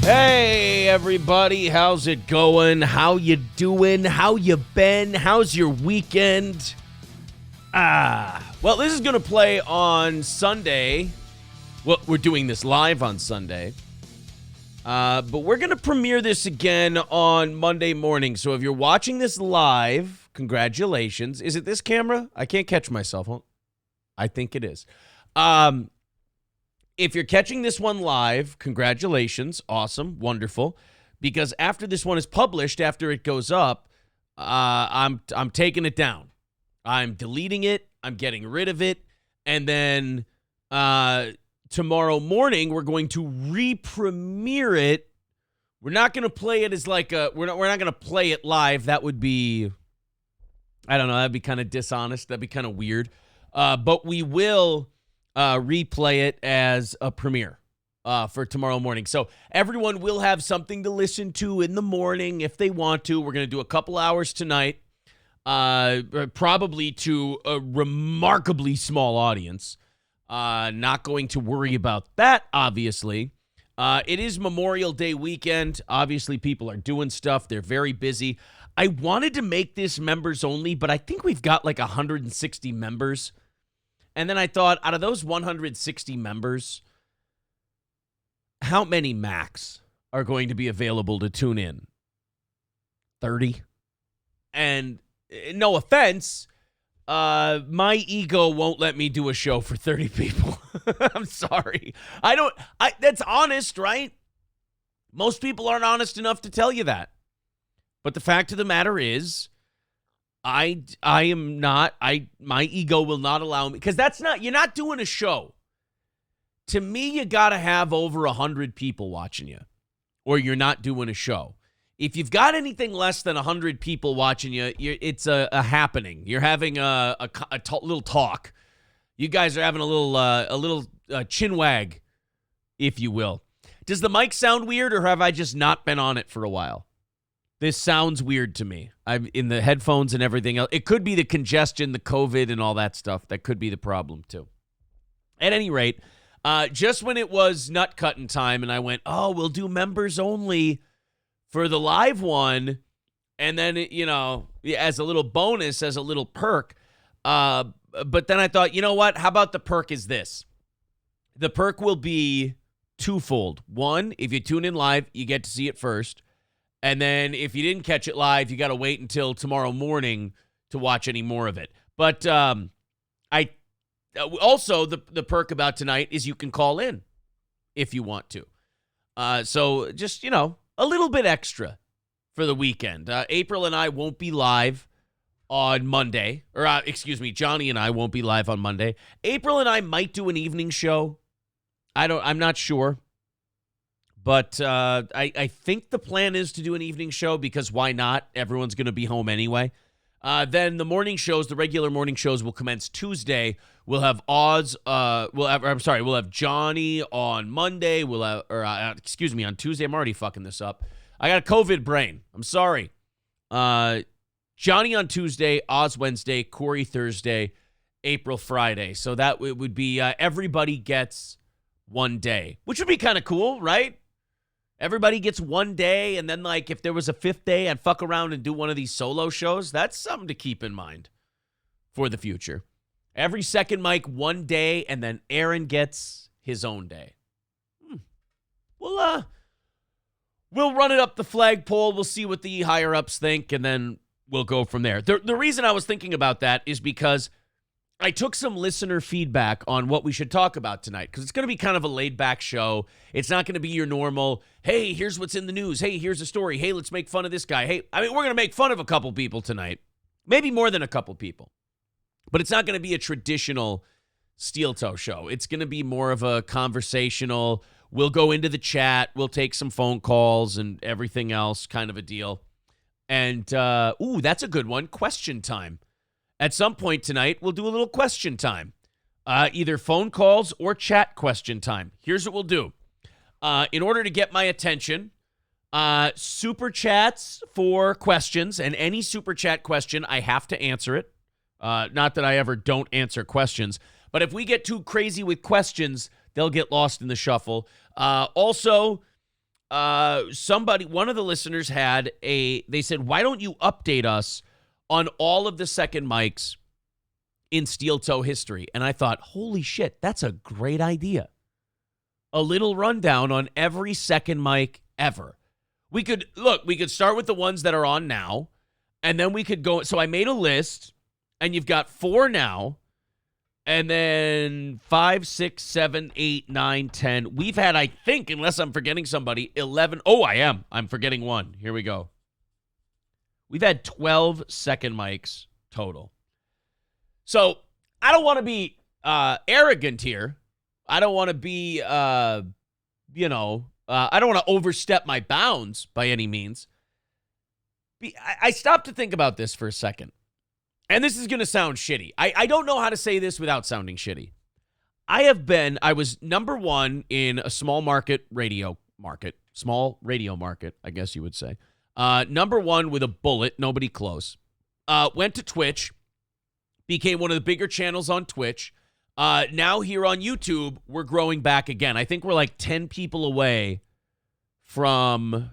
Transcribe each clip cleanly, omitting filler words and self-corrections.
Hey everybody, how's it going? How you doing? How you been? How's your weekend? Well, this is going to play on Sunday. Well, we're doing this live on Sunday. But we're going to premiere this again on Monday morning. So if you're watching this live, congratulations. Is it this camera? I can't catch myself. Huh? I think it is. If you're catching this one live, congratulations. Awesome. Wonderful. Because after this one is published, after it goes up, I'm taking it down. I'm deleting it. I'm getting rid of it. And then tomorrow morning, we're going to re-premiere it. We're not going to play it as like we're not going to play it live. That would be, I don't know, that'd be kind of dishonest. That'd be kind of weird. But we will replay it as a premiere for tomorrow morning. So everyone will have something to listen to in the morning if they want to. We're going to do a couple hours tonight, probably to a remarkably small audience. Not going to worry about that, obviously. It is Memorial Day weekend. Obviously, people are doing stuff. They're very busy. I wanted to make this members only, but I think we've got like 160 members. And then I thought, out of those 160 members, how many max are going to be available to tune in? 30? And no offense, my ego won't let me do a show for 30 people. I'm sorry. That's honest, right? Most people aren't honest enough to tell you that. But the fact of the matter is, I am not, my ego will not allow me, because you're not doing a show. To me, you got to have over 100 people watching you, or you're not doing a show. If you've got anything less than 100 people watching you, it's a happening. You're having a little talk. You guys are having a little chin wag, if you will. Does the mic sound weird, or have I just not been on it for a while? This sounds weird to me. I'm in the headphones and everything else. It could be the congestion, the COVID, and all that stuff. That could be the problem, too. At any rate, just when it was nut cutting time, and I went, oh, we'll do members only for the live one, and then, as a little bonus, as a little perk. But then I thought, you know what? How about the perk is this? The perk will be twofold. One, if you tune in live, you get to see it first. And then if you didn't catch it live, you got to wait until tomorrow morning to watch any more of it. But also the perk about tonight is you can call in if you want to. So just, a little bit extra for the weekend. April and I won't be live on Monday. Or, Johnny and I won't be live on Monday. April and I might do an evening show. I'm not sure. But I think the plan is to do an evening show, because why not? Everyone's going to be home anyway. Then the morning shows, the regular morning shows, will commence Tuesday. We'll have we'll have Johnny on Monday. On Tuesday. I'm already fucking this up. I got a COVID brain. I'm sorry. Johnny on Tuesday, Oz Wednesday, Corey Thursday, April Friday. So that would be everybody gets one day, which would be kind of cool, right? Everybody gets one day, and then, if there was a fifth day, I'd fuck around and do one of these solo shows. That's something to keep in mind for the future. Every second mic, one day, and then Aaron gets his own day. We'll run it up the flagpole. We'll see what the higher-ups think, and then we'll go from there. The reason I was thinking about that is because I took some listener feedback on what we should talk about tonight, because it's going to be kind of a laid-back show. It's not going to be your normal, hey, here's what's in the news. Hey, here's a story. Hey, let's make fun of this guy. Hey, we're going to make fun of a couple people tonight. Maybe more than a couple people. But it's not going to be a traditional Steel Toe show. It's going to be more of a conversational, we'll go into the chat, we'll take some phone calls and everything else kind of a deal. And, that's a good one, question time. At some point tonight, we'll do a little question time. Either phone calls or chat question time. Here's what we'll do. In order to get my attention, super chats for questions, and any super chat question, I have to answer it. Not that I ever don't answer questions, but if we get too crazy with questions, they'll get lost in the shuffle. Also, one of the listeners they said, why don't you update us on all of the second mics in steel toe history? And I thought, holy shit, that's a great idea. A little rundown on every second mic ever. We could start with the ones that are on now, and then we could go. So I made a list, and you've got 4 now, and then 5, 6, 7, 8, 9, 10. We've had, I think, unless I'm forgetting somebody, 11. Oh, I am. I'm forgetting one. Here we go. We've had 12 second mics total. So I don't want to be arrogant here. I don't want to be, I don't want to overstep my bounds by any means. I stopped to think about this for a second. And this is going to sound shitty. I don't know how to say this without sounding shitty. I was number 1 in a small radio market, I guess you would say. Number 1 with a bullet, nobody close. Went to Twitch, became one of the bigger channels on Twitch. Now here on YouTube, we're growing back again. I think we're like 10 people away from,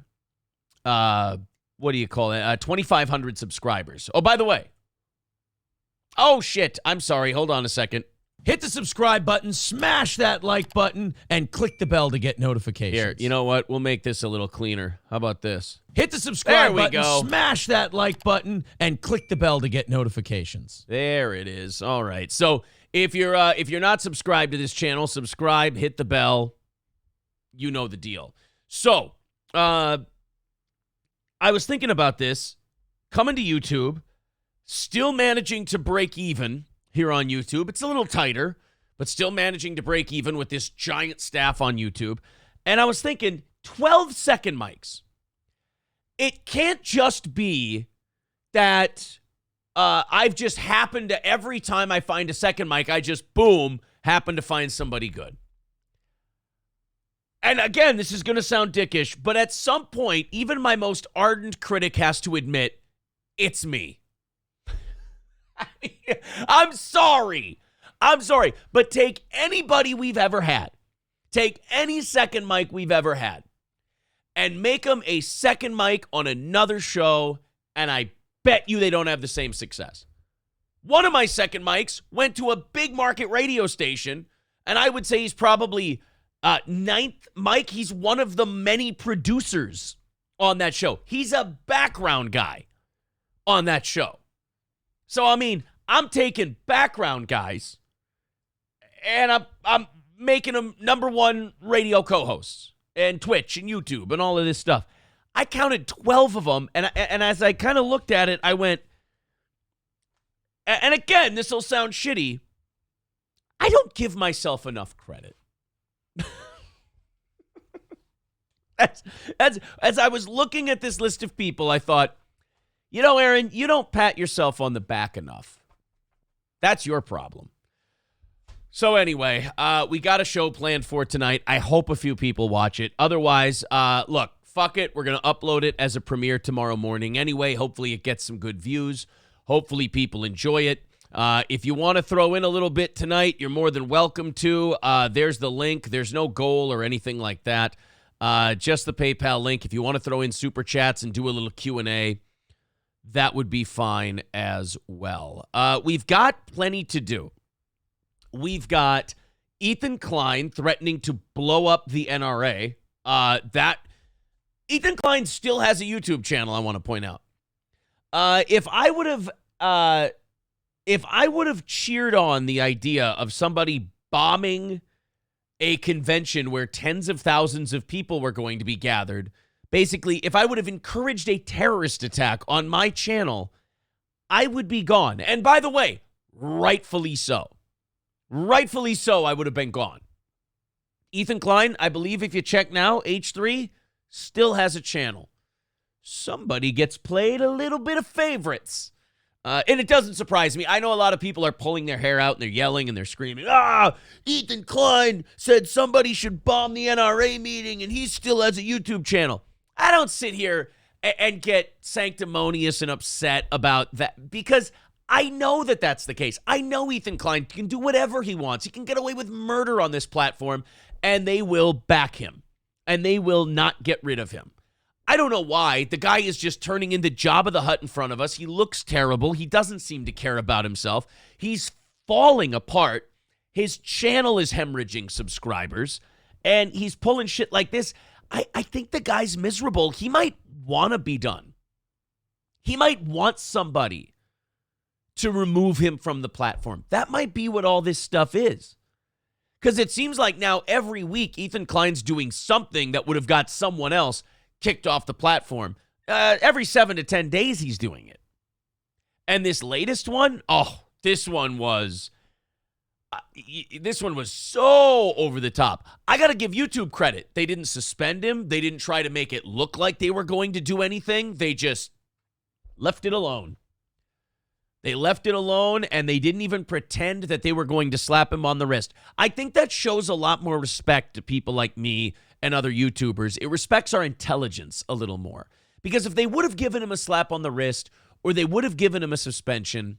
2,500 subscribers. Oh, by the way. Oh, shit. I'm sorry. Hold on a second. Hit the subscribe button, smash that like button, and click the bell to get notifications. Here, you know what? We'll make this a little cleaner. How about this? Hit the subscribe button, smash that like button, and click the bell to get notifications. There it is. All right. So if you're not subscribed to this channel, subscribe, hit the bell. You know the deal. So, I was thinking about this, coming to YouTube, still managing to break even here on YouTube. It's a little tighter, but still managing to break even with this giant staff on YouTube. And I was thinking, 12 second mics. It can't just be that I've just happened to, every time I find a second mic, I just, boom, happen to find somebody good. And again, this is going to sound dickish, but at some point, even my most ardent critic has to admit, it's me. I'm sorry. But take anybody we've ever had. Take any second mic we've ever had. And make them a second mic on another show, and I bet you they don't have the same success. One of my second mics went to a big market radio station, and I would say he's probably 9th mic. He's one of the many producers on that show. He's a background guy on that show. So, I mean, I'm taking background guys, and I'm making them number 1 radio co-hosts, and Twitch, and YouTube, and all of this stuff. I counted 12 of them, and as I kind of looked at it, I went, and again, this will sound shitty, I don't give myself enough credit. As I was looking at this list of people, I thought, you know, Aaron, you don't pat yourself on the back enough. That's your problem. So anyway, we got a show planned for tonight. I hope a few people watch it. Otherwise, look, fuck it. We're going to upload it as a premiere tomorrow morning anyway. Hopefully it gets some good views. Hopefully people enjoy it. If you want to throw in a little bit tonight, you're more than welcome to. There's the link. There's no goal or anything like that. Just the PayPal link. If you want to throw in super chats and do a little Q&A, that would be fine as well. We've got plenty to do. We've got Ethan Klein threatening to blow up the NRA. Ethan Klein still has a YouTube channel, I want to point out. If I would have cheered on the idea of somebody bombing a convention where tens of thousands of people were going to be gathered, basically, if I would have encouraged a terrorist attack on my channel, I would be gone. And by the way, rightfully so. Rightfully so, I would have been gone. Ethan Klein, I believe if you check now, H3 still has a channel. Somebody gets played a little bit of favorites. And it doesn't surprise me. I know a lot of people are pulling their hair out and they're yelling and they're screaming, Ethan Klein said somebody should bomb the NRA meeting and he still has a YouTube channel. I don't sit here and get sanctimonious and upset about that because I know that that's the case. I know Ethan Klein can do whatever he wants. He can get away with murder on this platform and they will back him. and they will not get rid of him. I don't know why. The guy is just turning into Jabba the Hutt in front of us. He looks terrible. He doesn't seem to care about himself. He's falling apart. His channel is hemorrhaging subscribers, and he's pulling shit like this. I think the guy's miserable. He might want to be done. He might want somebody to remove him from the platform. That might be what all this stuff is. Because it seems like now every week Ethan Klein's doing something that would have got someone else kicked off the platform. Every 7 to 10 days he's doing it. And this latest one, this one was so over the top. I got to give YouTube credit. They didn't suspend him. They didn't try to make it look like they were going to do anything. They just left it alone. They left it alone, and they didn't even pretend that they were going to slap him on the wrist. I think that shows a lot more respect to people like me and other YouTubers. It respects our intelligence a little more. Because if they would have given him a slap on the wrist or they would have given him a suspension,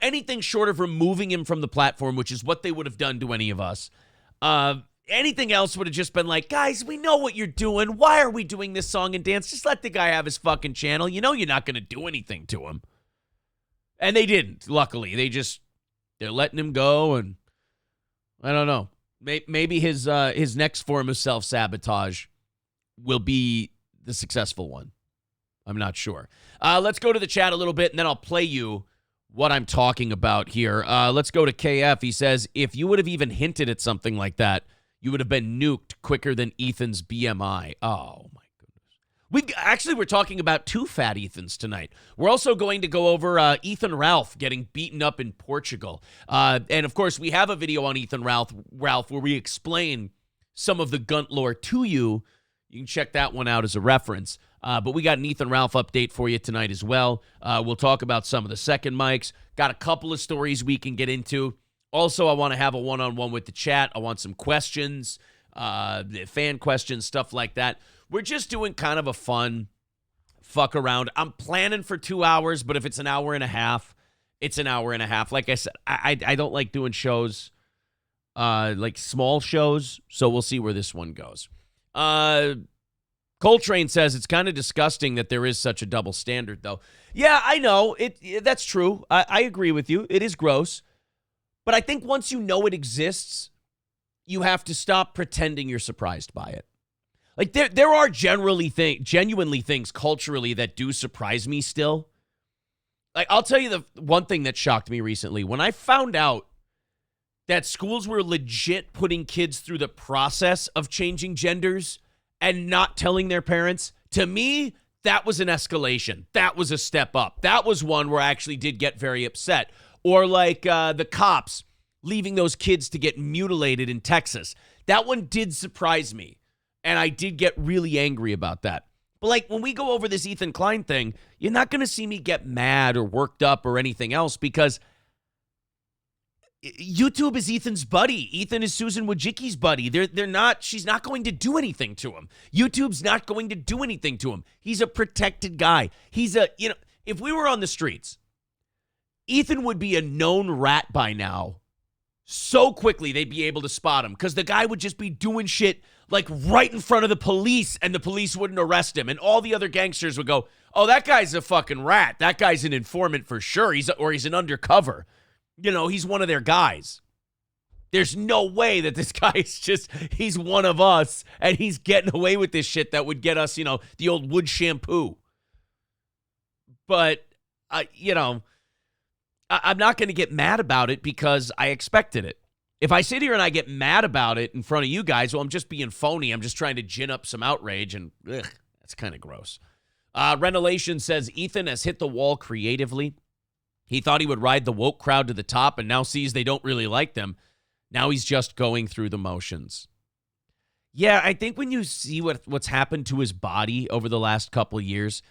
anything short of removing him from the platform, which is what they would have done to any of us, anything else would have just been like, guys, we know what you're doing. Why are we doing this song and dance? Just let the guy have his fucking channel. You know you're not going to do anything to him. And they didn't, luckily. They're letting him go, and I don't know. Maybe his next form of self-sabotage will be the successful one. I'm not sure. Let's go to the chat a little bit, and then I'll play you what I'm talking about here. Let's go to KF. He says, if you would have even hinted at something like that, you would have been nuked quicker than Ethan's BMI. Oh, my goodness. We're talking about 2 fat Ethans tonight. We're also going to go over Ethan Ralph getting beaten up in Portugal. And, of course, we have a video on Ethan Ralph where we explain some of the Gunt lore to you. You can check that one out as a reference. But we got an Ethan Ralph update for you tonight as well. We'll talk about some of the second mics. Got a couple of stories we can get into. Also, I want to have a one-on-one with the chat. I want some questions, fan questions, stuff like that. We're just doing kind of a fun fuck around. I'm planning for 2 hours, but if it's an hour and a half, it's an hour and a half. Like I said, I don't like doing shows, like small shows, so we'll see where this one goes. Coltrane says it's kind of disgusting that there is such a double standard, though. Yeah, I know. That's true. I agree with you. It is gross. But I think once you know it exists, you have to stop pretending you're surprised by it. Like, there are genuinely things culturally that do surprise me still. Like, I'll tell you the one thing that shocked me recently. When I found out that schools were legit putting kids through the process of changing genders and not telling their parents, to me, that was an escalation. That was a step up. That was one where I actually did get very upset. Or like the cops leaving those kids to get mutilated in Texas. That one did surprise me, and I did get really angry about that. But like when we go over this Ethan Klein thing, you're not going to see me get mad or worked up or anything else because YouTube is Ethan's buddy. Ethan is Susan Wojcicki's buddy. She's not going to do anything to him. YouTube's not going to do anything to him. He's a protected guy. If we were on the streets, Ethan would be a known rat by now. So quickly they'd be able to spot him because the guy would just be doing shit like right in front of the police and the police wouldn't arrest him. And all the other gangsters would go, oh, that guy's a fucking rat. That guy's an informant for sure. He's an undercover. He's one of their guys. There's no way that this guy's he's one of us and he's getting away with this shit that would get us, the old wood shampoo. But, I'm not going to get mad about it because I expected it. If I sit here and I get mad about it in front of you guys, well, I'm just being phony. I'm just trying to gin up some outrage, and that's kind of gross. Renolation says, Ethan has hit the wall creatively. He thought he would ride the woke crowd to the top and now sees they don't really like them. Now he's just going through the motions. Yeah, I think when you see what's happened to his body over the last couple of years,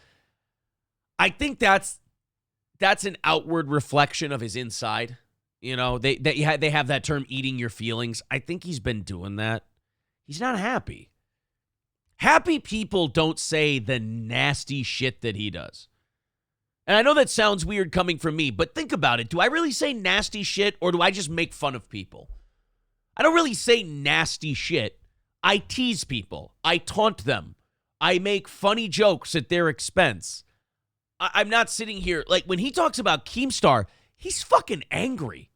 I think that's an outward reflection of his inside. They have that term, eating your feelings. I think he's been doing that. He's not happy. Happy people don't say the nasty shit that he does. And I know that sounds weird coming from me, but think about it. Do I really say nasty shit or do I just make fun of people? I don't really say nasty shit. I tease people. I taunt them. I make funny jokes at their expense. I'm not sitting here. Like, when he talks about Keemstar, he's fucking angry.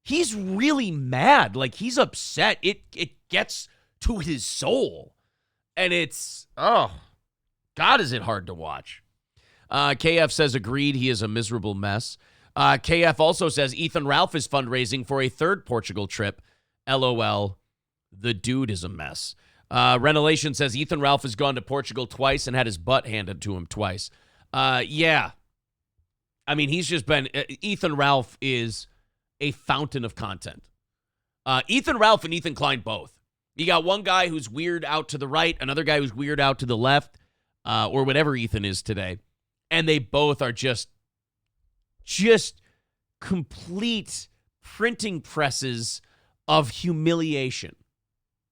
He's really mad. Like, he's upset. It gets to his soul. And it's, oh, God, is it hard to watch. KF says, agreed, he is a miserable mess. KF also says, Ethan Ralph is fundraising for a third Portugal trip. LOL, the dude is a mess. Renelation says, Ethan Ralph has gone to Portugal twice and had his butt handed to him twice. Yeah. I mean, he's just been, Ethan Ralph is a fountain of content. Ethan Ralph and Ethan Klein both. You got one guy who's weird out to the right, another guy who's weird out to the left, or whatever Ethan is today. And they both are just complete printing presses of humiliation.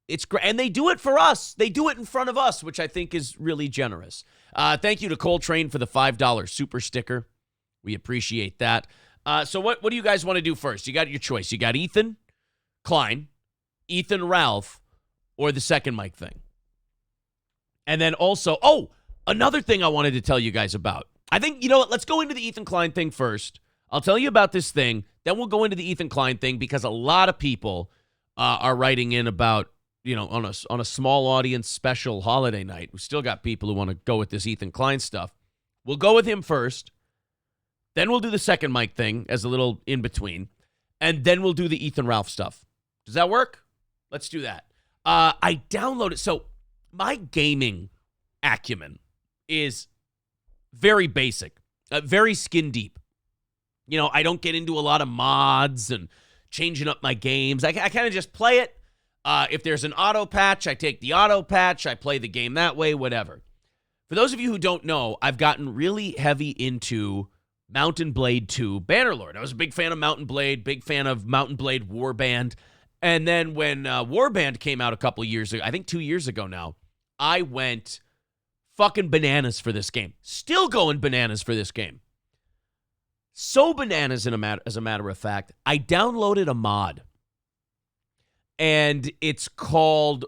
It's great. And they do it for us. They do it in front of us, which I think is really generous. Thank you to Coltrane for the $5 super sticker. We appreciate that. So what do you guys want to do first? You got your choice. You got Ethan Klein, Ethan Ralph, or the second mic thing. And then also, another thing I wanted to tell you guys about. I think, you know what, let's go into the Ethan Klein thing first. I'll tell you about this thing, then we'll go into the Ethan Klein thing, because a lot of people are writing in about, you know, on a small audience special holiday night. We still got people who want to go with this Ethan Klein stuff. We'll go with him first. Then we'll do the second mic thing as a little in between. And then we'll do the Ethan Ralph stuff. Does that work? Let's do that. I downloaded. So my gaming acumen is very basic, very skin deep. You know, I don't get into a lot of mods and changing up my games. I kind of just play it. If there's an auto patch, I take the auto patch. I play the game that way, whatever. For those of you who don't know, I've gotten really heavy into Mountain Blade 2 Bannerlord. I was a big fan of Mountain Blade, big fan of Mountain Blade Warband. And then when Warband came out a couple years ago, I think 2 years ago now, I went fucking bananas for this game. Still going bananas for this game. So bananas, as a matter of fact, I downloaded a mod. And it's called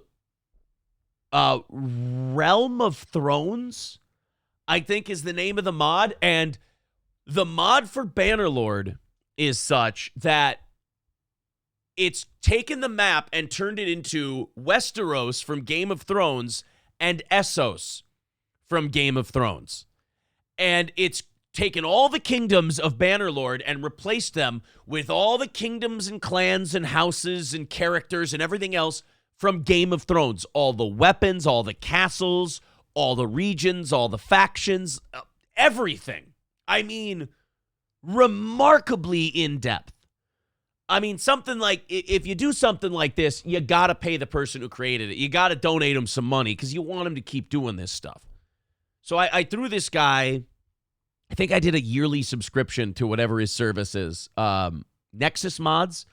Realm of Thrones, I think is the name of the mod. And the mod for Bannerlord is such that it's taken the map and turned it into Westeros from Game of Thrones and Essos from Game of Thrones. And it's taken all the kingdoms of Bannerlord and replaced them with all the kingdoms and clans and houses and characters and everything else from Game of Thrones. All the weapons, all the castles, all the regions, all the factions, everything. I mean, remarkably in-depth. I mean, something like, if you do something like this, you got to pay the person who created it. You got to donate him some money because you want him to keep doing this stuff. So I threw this guy, I think I did a yearly subscription to whatever his service is, Nexus Mods.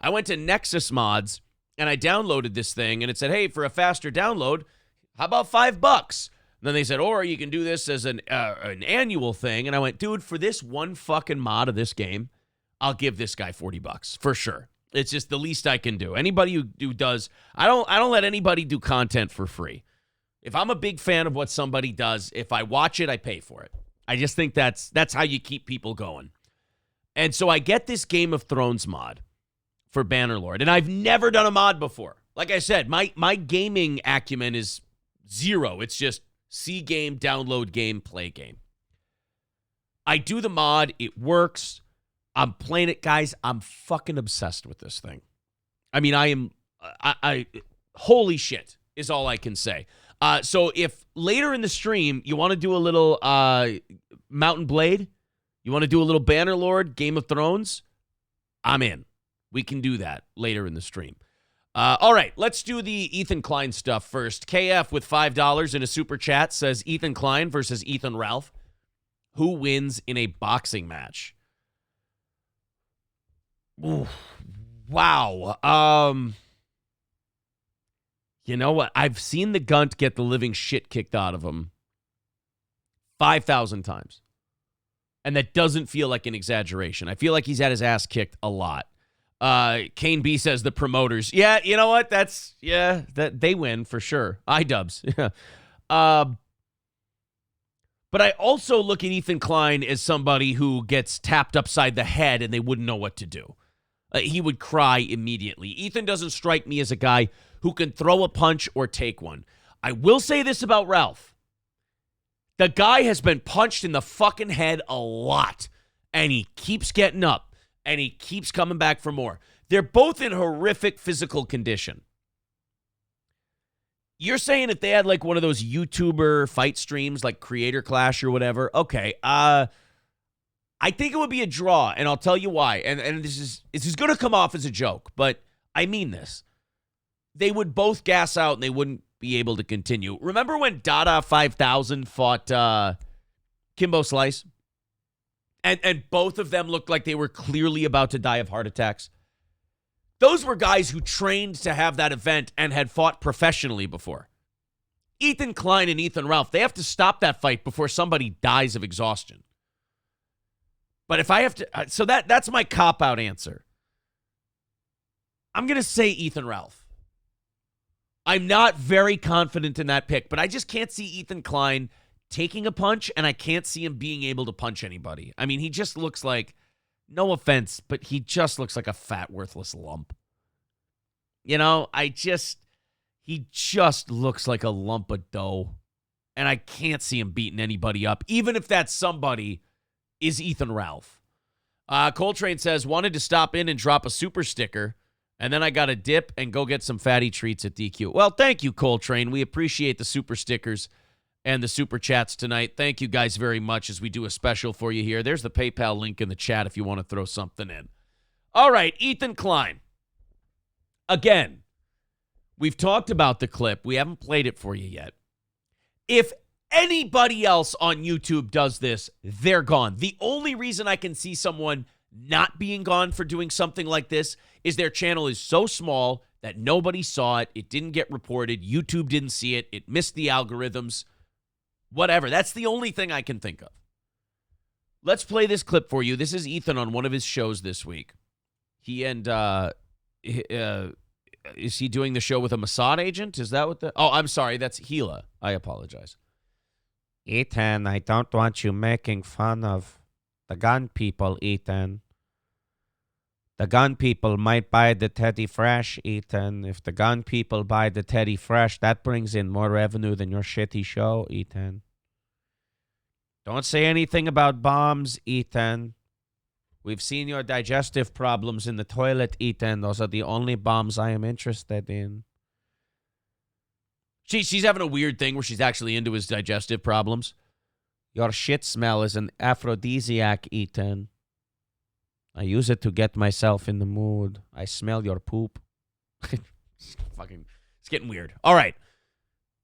I went to Nexus Mods, and I downloaded this thing, and it said, hey, for a faster download, how about $5? And then they said, or you can do this as an annual thing. And I went, dude, for this one fucking mod of this game, I'll give this guy $40 for sure. It's just the least I can do. Anybody who does, I don't let anybody do content for free. If I'm a big fan of what somebody does, if I watch it, I pay for it. I just think that's how you keep people going. And so I get this Game of Thrones mod for Bannerlord, and I've never done a mod before. Like I said, my gaming acumen is zero. It's just see game, download game, play game. I do the mod. It works. I'm playing it, guys. I'm fucking obsessed with this thing. I mean, I holy shit is all I can say. So if later in the stream you want to do a little Mountain Blade, you want to do a little Bannerlord, Game of Thrones, I'm in. We can do that later in the stream. All right, let's do the Ethan Klein stuff first. KF with $5 in a super chat says Ethan Klein versus Ethan Ralph. Who wins in a boxing match? Ooh, wow. You know what? I've seen the Gunt get the living shit kicked out of him 5,000 times. And that doesn't feel like an exaggeration. I feel like he's had his ass kicked a lot. Kane B says the promoters. Yeah, you know what? That they win for sure. iDubbbz. Yeah. But I also look at Ethan Klein as somebody who gets tapped upside the head and they wouldn't know what to do. He would cry immediately. Ethan doesn't strike me as a guy who can throw a punch or take one. I will say this about Ralph. The guy has been punched in the fucking head a lot, and he keeps getting up, and he keeps coming back for more. They're both in horrific physical condition. You're saying if they had like one of those YouTuber fight streams like Creator Clash or whatever, okay, I think it would be a draw, and I'll tell you why. And this is going to come off as a joke, but I mean this. They would both gas out, and they wouldn't be able to continue. Remember when Dada 5000 fought Kimbo Slice? And both of them looked like they were clearly about to die of heart attacks? Those were guys who trained to have that event and had fought professionally before. Ethan Klein and Ethan Ralph, they have to stop that fight before somebody dies of exhaustion. But if I have to, so that's my cop-out answer. I'm going to say Ethan Ralph. I'm not very confident in that pick, but I just can't see Ethan Klein taking a punch, and I can't see him being able to punch anybody. I mean, he just looks like, no offense, but he just looks like a fat, worthless lump. You know, he just looks like a lump of dough, and I can't see him beating anybody up, even if that somebody is Ethan Ralph. Coltrane says, wanted to stop in and drop a super sticker, and then I got a dip and go get some fatty treats at DQ. Well, thank you, Coltrane. We appreciate the super stickers and the super chats tonight. Thank you guys very much as we do a special for you here. There's the PayPal link in the chat if you want to throw something in. All right, Ethan Klein. Again, we've talked about the clip. We haven't played it for you yet. If anybody else on YouTube does this, they're gone. The only reason I can see someone not being gone for doing something like this is their channel is so small that nobody saw it. It didn't get reported. YouTube didn't see it. It missed the algorithms. Whatever. That's the only thing I can think of. Let's play this clip for you. This is Ethan on one of his shows this week. He and, is he doing the show with a Mossad agent? Is that what the... Oh, I'm sorry. That's Gila. I apologize. Ethan, I don't want you making fun of the gun people, Ethan. The gun people might buy the Teddy Fresh, Ethan. If the gun people buy the Teddy Fresh, that brings in more revenue than your shitty show, Ethan. Don't say anything about bombs, Ethan. We've seen your digestive problems in the toilet, Ethan. Those are the only bombs I am interested in. She's having a weird thing where she's actually into his digestive problems. Your shit smell is an aphrodisiac, Ethan. I use it to get myself in the mood. I smell your poop. It's getting weird. All right.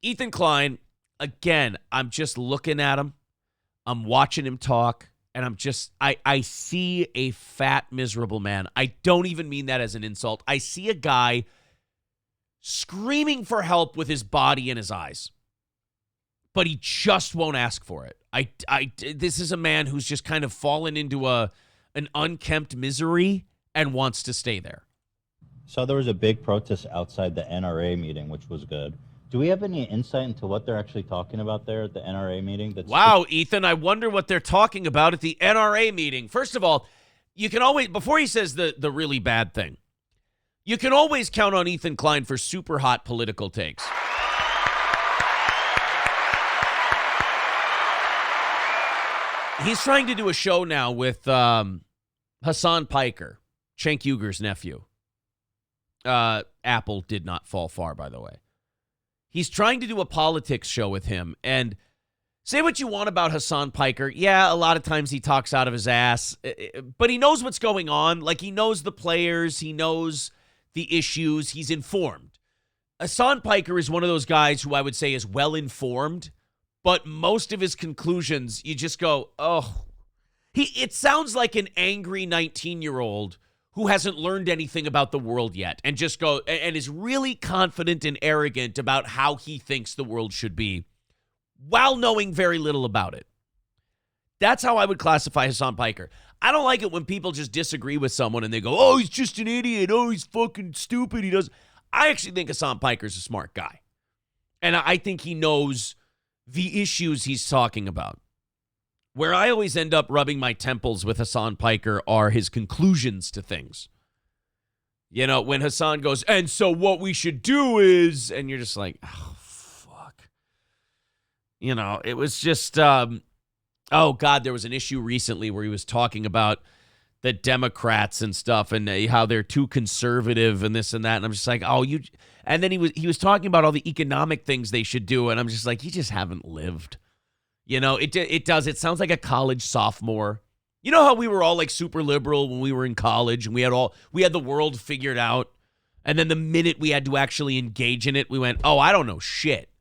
Ethan Klein, again, I'm just looking at him. I'm watching him talk, and I see a fat, miserable man. I don't even mean that as an insult. I see a guy screaming for help with his body and his eyes, but he just won't ask for it. This is a man who's just kind of fallen into an unkempt misery and wants to stay there. So there was a big protest outside the NRA meeting, which was good. Do we have any insight into what they're actually talking about there at the NRA meeting? Wow, Ethan, I wonder what they're talking about at the NRA meeting. First of all, you can always, before he says the really bad thing, you can always count on Ethan Klein for super hot political takes. He's trying to do a show now with Hasan Piker, Cenk Uyghur's nephew. Apple did not fall far, by the way. He's trying to do a politics show with him, and say what you want about Hasan Piker. Yeah, a lot of times he talks out of his ass, but he knows what's going on. Like, he knows the players, he knows the issues, he's informed. Hasan Piker is one of those guys who I would say is well-informed, but most of his conclusions, you just go, oh. It sounds like an angry 19-year-old who hasn't learned anything about the world yet and just and is really confident and arrogant about how he thinks the world should be while knowing very little about it. That's how I would classify Hasan Piker. I don't like it when people just disagree with someone and they go, oh, he's just an idiot. Oh, he's fucking stupid. He does. I actually think Hasan Piker's a smart guy. And I think he knows the issues he's talking about. Where I always end up rubbing my temples with Hasan Piker are his conclusions to things. You know, when Hasan goes, and so what we should do is, and you're just like, oh, fuck. You know, it was just, oh, God, there was an issue recently where he was talking about the Democrats and stuff and how they're too conservative and this and that. And I'm just like, oh, you, and then he was talking about all the economic things they should do. And I'm just like, you just haven't lived. You know, it does. It sounds like a college sophomore. You know how we were all like super liberal when we were in college and we had the world figured out. And then the minute we had to actually engage in it, we went, oh, I don't know shit.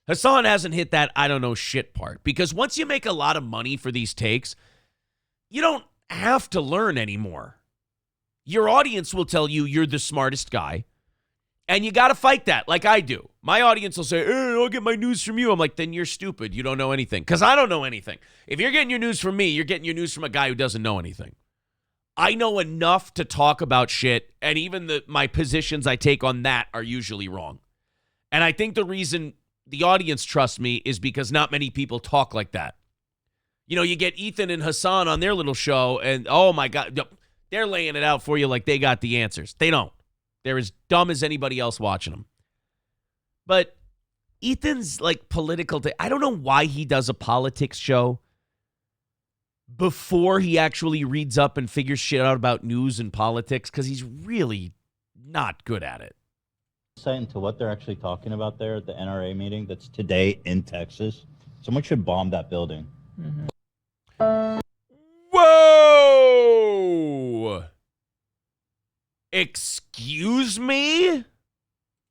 Hasan hasn't hit that I don't know shit part, because once you make a lot of money for these takes, you don't have to learn anymore. Your audience will tell you you're the smartest guy. And you got to fight that like I do. My audience will say, I'll get my news from you. I'm like, then you're stupid. You don't know anything. Because I don't know anything. If you're getting your news from me, you're getting your news from a guy who doesn't know anything. I know enough to talk about shit, and even my positions I take on that are usually wrong. And I think the reason the audience trusts me is because not many people talk like that. You know, you get Ethan and Hasan on their little show, and oh my God, they're laying it out for you like they got the answers. They don't. They're as dumb as anybody else watching them. But Ethan's like political. I don't know why he does a politics show before he actually reads up and figures shit out about news and politics, because he's really not good at it. Insight into what they're actually talking about there at the NRA meeting that's today in Texas. Someone should bomb that building. Mm-hmm. Whoa! Excuse me?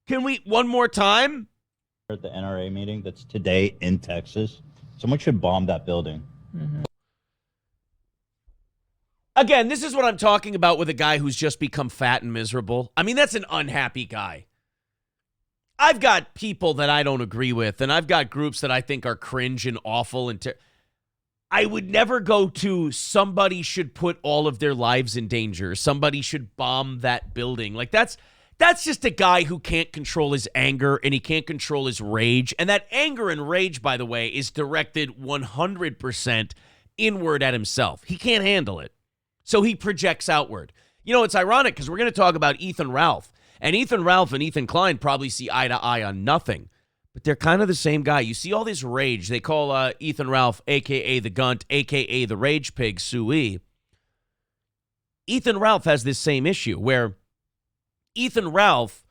Can we one more time? At the NRA meeting that's today in Texas. Someone should bomb that building. Mm-hmm. Again, this is what I'm talking about with a guy who's just become fat and miserable. I mean, that's an unhappy guy. I've got people that I don't agree with, and I've got groups that I think are cringe and awful. And I would never go to somebody should put all of their lives in danger. Somebody should bomb that building. Like that's just a guy who can't control his anger and he can't control his rage. And that anger and rage, by the way, is directed 100% inward at himself. He can't handle it. So he projects outward. You know, it's ironic because we're going to talk about Ethan Ralph. And Ethan Ralph and Ethan Klein probably see eye to eye on nothing. But they're kind of the same guy. You see all this rage. They call Ethan Ralph, a.k.a. the Gunt, a.k.a. the Rage Pig, Sui. Ethan Ralph has this same issue where Ethan Ralph,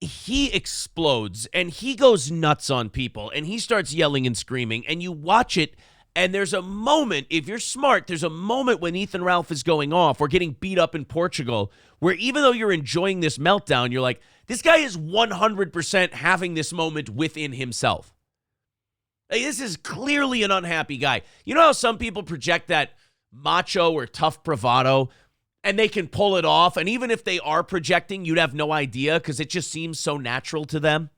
he explodes and he goes nuts on people and he starts yelling and screaming, and you watch it, and there's a moment, if you're smart, there's a moment when Ethan Ralph is going off or getting beat up in Portugal where even though you're enjoying this meltdown, you're like, this guy is 100% having this moment within himself. Like, this is clearly an unhappy guy. You know how some people project that macho or tough bravado and they can pull it off, and even if they are projecting, you'd have no idea because it just seems so natural to them?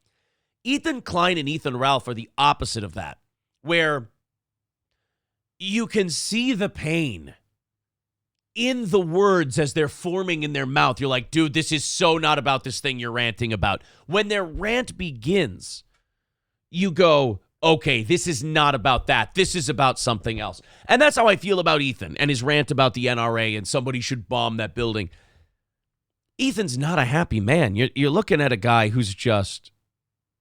Ethan Klein and Ethan Ralph are the opposite of that, where you can see the pain in the words as they're forming in their mouth. You're like, dude, this is so not about this thing you're ranting about. When their rant begins, you go, okay, this is not about that. This is about something else. And that's how I feel about Ethan and his rant about the NRA and somebody should bomb that building. Ethan's not a happy man. You're looking at a guy who's just,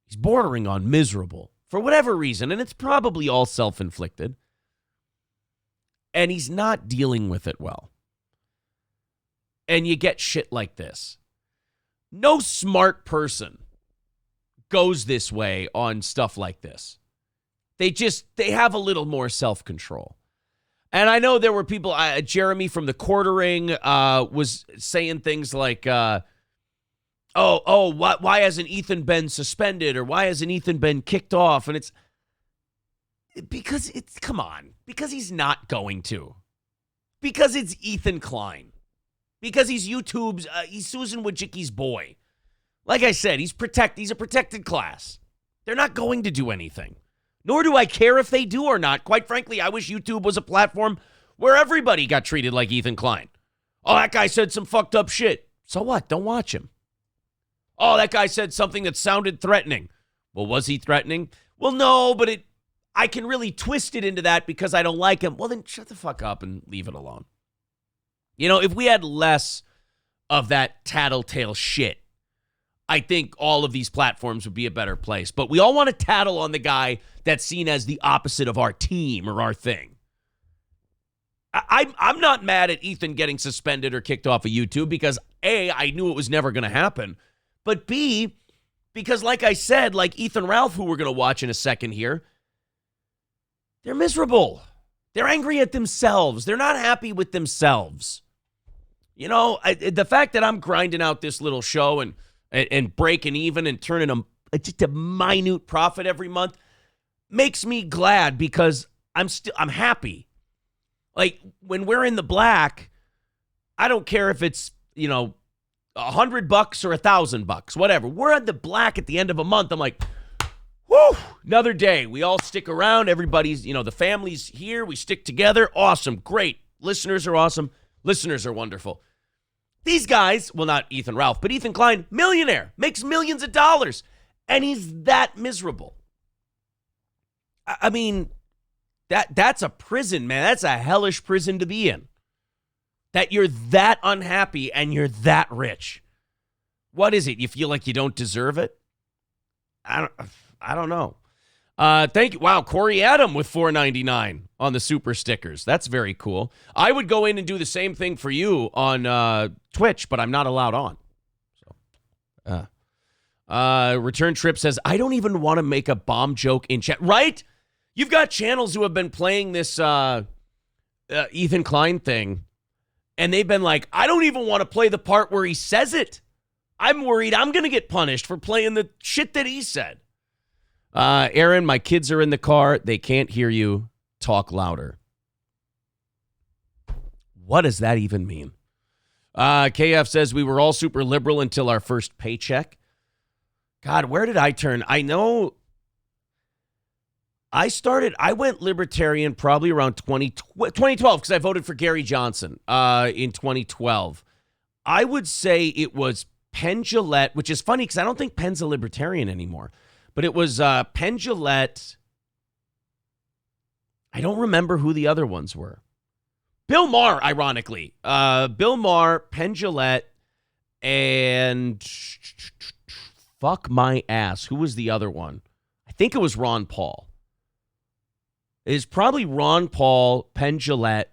he's bordering on miserable for whatever reason, and it's probably all self-inflicted. And he's not dealing with it well. And you get shit like this. No smart person goes this way on stuff like this. They have a little more self-control. And I know there were people, Jeremy from the Quartering was saying things like, why hasn't Ethan been suspended, or why hasn't Ethan been kicked off? And because he's not going to. Because it's Ethan Klein. Because he's YouTube's, he's Susan Wojcicki's boy. Like I said, he's a protected class. They're not going to do anything. Nor do I care if they do or not. Quite frankly, I wish YouTube was a platform where everybody got treated like Ethan Klein. Oh, that guy said some fucked up shit. So what? Don't watch him. Oh, that guy said something that sounded threatening. Well, was he threatening? Well, no, but I can really twist it into that because I don't like him. Well, then shut the fuck up and leave it alone. You know, if we had less of that tattletale shit, I think all of these platforms would be a better place. But we all want to tattle on the guy that's seen as the opposite of our team or our thing. I'm not mad at Ethan getting suspended or kicked off of YouTube because, A, I knew it was never going to happen. But B, because like I said, like Ethan Ralph, who we're going to watch in a second here, they're miserable. They're angry at themselves. They're not happy with themselves. You know, the fact that I'm grinding out this little show and breaking even and turning just a minute profit every month makes me glad because I'm happy. Like when we're in the black, I don't care if it's, you know, $100 or $1,000, whatever. We're at the black at the end of a month. I'm like, whew, another day. We all stick around. Everybody's, you know, the family's here. We stick together. Awesome. Great. Listeners are awesome. Listeners are wonderful. These guys, well, not Ethan Ralph, but Ethan Klein, millionaire, makes millions of dollars, and he's that miserable. I mean, that's a prison, man. That's a hellish prison to be in. That you're that unhappy and you're that rich. What is it? You feel like you don't deserve it? I don't know. Thank you. Wow, Corey Adam with $4.99 on the super stickers. That's very cool. I would go in and do the same thing for you on Twitch, but I'm not allowed on. So, Return Trip says, I don't even want to make a bomb joke in chat. Right? You've got channels who have been playing this Ethan Klein thing, and they've been like, I don't even want to play the part where he says it. I'm worried I'm going to get punished for playing the shit that he said. Aaron, my kids are in the car. They can't hear you. Talk louder. What does that even mean? KF says we were all super liberal until our first paycheck. God, where did I turn? I know I went libertarian probably around 2012 because I voted for Gary Johnson in 2012. I would say it was Penn Jillette, which is funny because I don't think Penn's a libertarian anymore. But it was Penn Jillette. I don't remember who the other ones were. Bill Maher, ironically. Bill Maher, Penn Jillette, and fuck my ass. Who was the other one? I think it was Ron Paul. It is probably Ron Paul, Penn Jillette,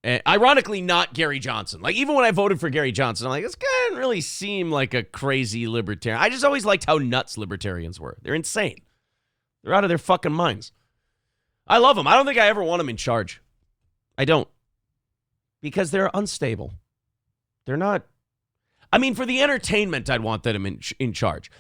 and ironically not Gary Johnson. Like, even when I voted for Gary Johnson, I'm like, this guy didn't really seem like a crazy libertarian. I just always liked how nuts libertarians were. They're insane. They're out of their fucking minds. I love them. I don't think I ever want them in charge. I don't. Because they're unstable. They're not. I mean, for the entertainment, I'd want them in charge.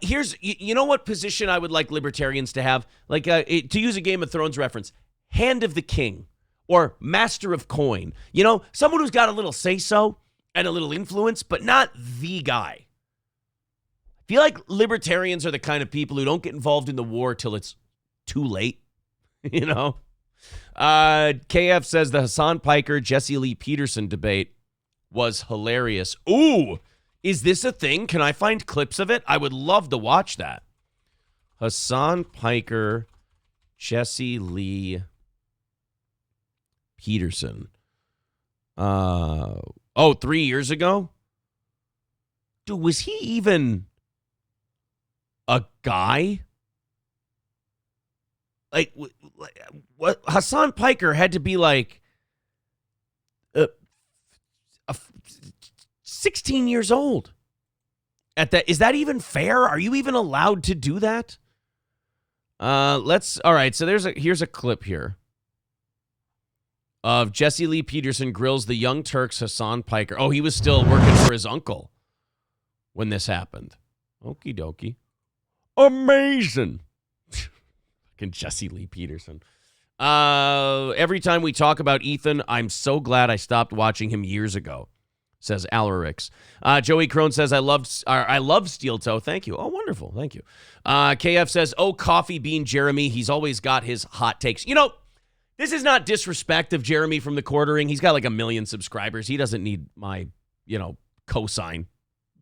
You know what position I would like libertarians to have? Like, to use a Game of Thrones reference, Hand of the King or Master of Coin. You know, someone who's got a little say-so and a little influence, but not the guy. I feel like libertarians are the kind of people who don't get involved in the war till it's too late. You know? KF says the Hasan Piker-Jesse Lee Peterson debate was hilarious. Ooh! Is this a thing? Can I find clips of it? I would love to watch that. Hasan Piker, Jesse Lee Peterson. 3 years ago? Dude, was he even a guy? Like, what? Hasan Piker had to be like 16 years old. At that, is that even fair? Are you even allowed to do that? All right, so here's a clip here of Jesse Lee Peterson grills the Young Turks Hasan Piker. Oh, he was still working for his uncle when this happened. Okie dokie. Amazing. Fucking Jesse Lee Peterson. Every time we talk about Ethan, I'm so glad I stopped watching him years ago. says Alarix. Joey Crone says, I love Steel Toe. Thank you. Oh, wonderful. Thank you. KF says, oh, Coffee Bean Jeremy. He's always got his hot takes. This is not disrespect of Jeremy from the Quartering. He's got like 1 million subscribers. He doesn't need my, cosign.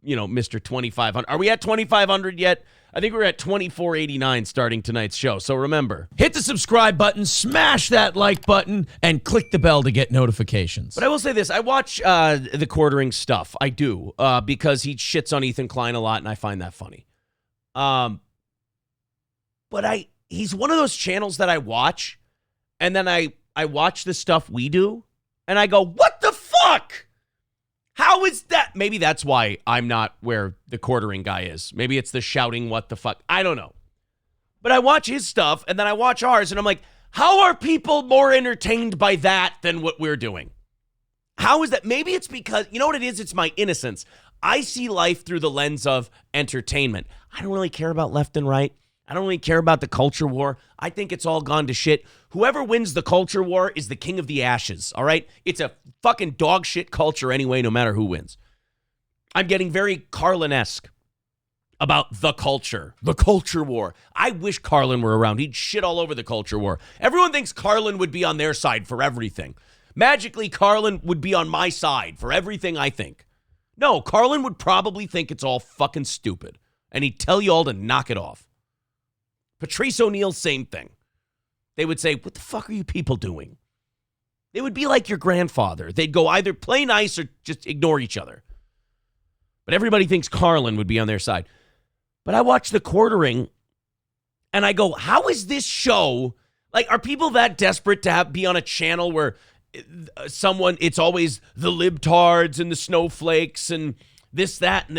Mr. 2,500. Are we at 2,500 yet? I think we're at 2,489 starting tonight's show. So remember, hit the subscribe button, smash that like button, and click the bell to get notifications. But I will say this. I watch the Quartering stuff. I do, because he shits on Ethan Klein a lot, and I find that funny. But he's one of those channels that I watch, and then I watch the stuff we do, and I go, what the fuck? How is that? Maybe that's why I'm not where the Quartering guy is. Maybe it's the shouting what the fuck. I don't know. But I watch his stuff, and then I watch ours, and I'm like, how are people more entertained by that than what we're doing? How is that? Maybe it's because, you know what it is? It's my innocence. I see life through the lens of entertainment. I don't really care about left and right. I don't really care about the culture war. I think it's all gone to shit. Whoever wins the culture war is the king of the ashes, all right? It's a fucking dog shit culture anyway, no matter who wins. I'm getting very Carlin-esque about the culture war. I wish Carlin were around. He'd shit all over the culture war. Everyone thinks Carlin would be on their side for everything. Magically, Carlin would be on my side for everything I think. No, Carlin would probably think it's all fucking stupid, and he'd tell you all to knock it off. Patrice O'Neal, same thing. They would say, what the fuck are you people doing? They would be like your grandfather. They'd go either play nice or just ignore each other. But everybody thinks Carlin would be on their side. But I watch the Quartering, and I go, how is this show, like, are people that desperate to be on a channel where it's always the libtards and the snowflakes and this, that, and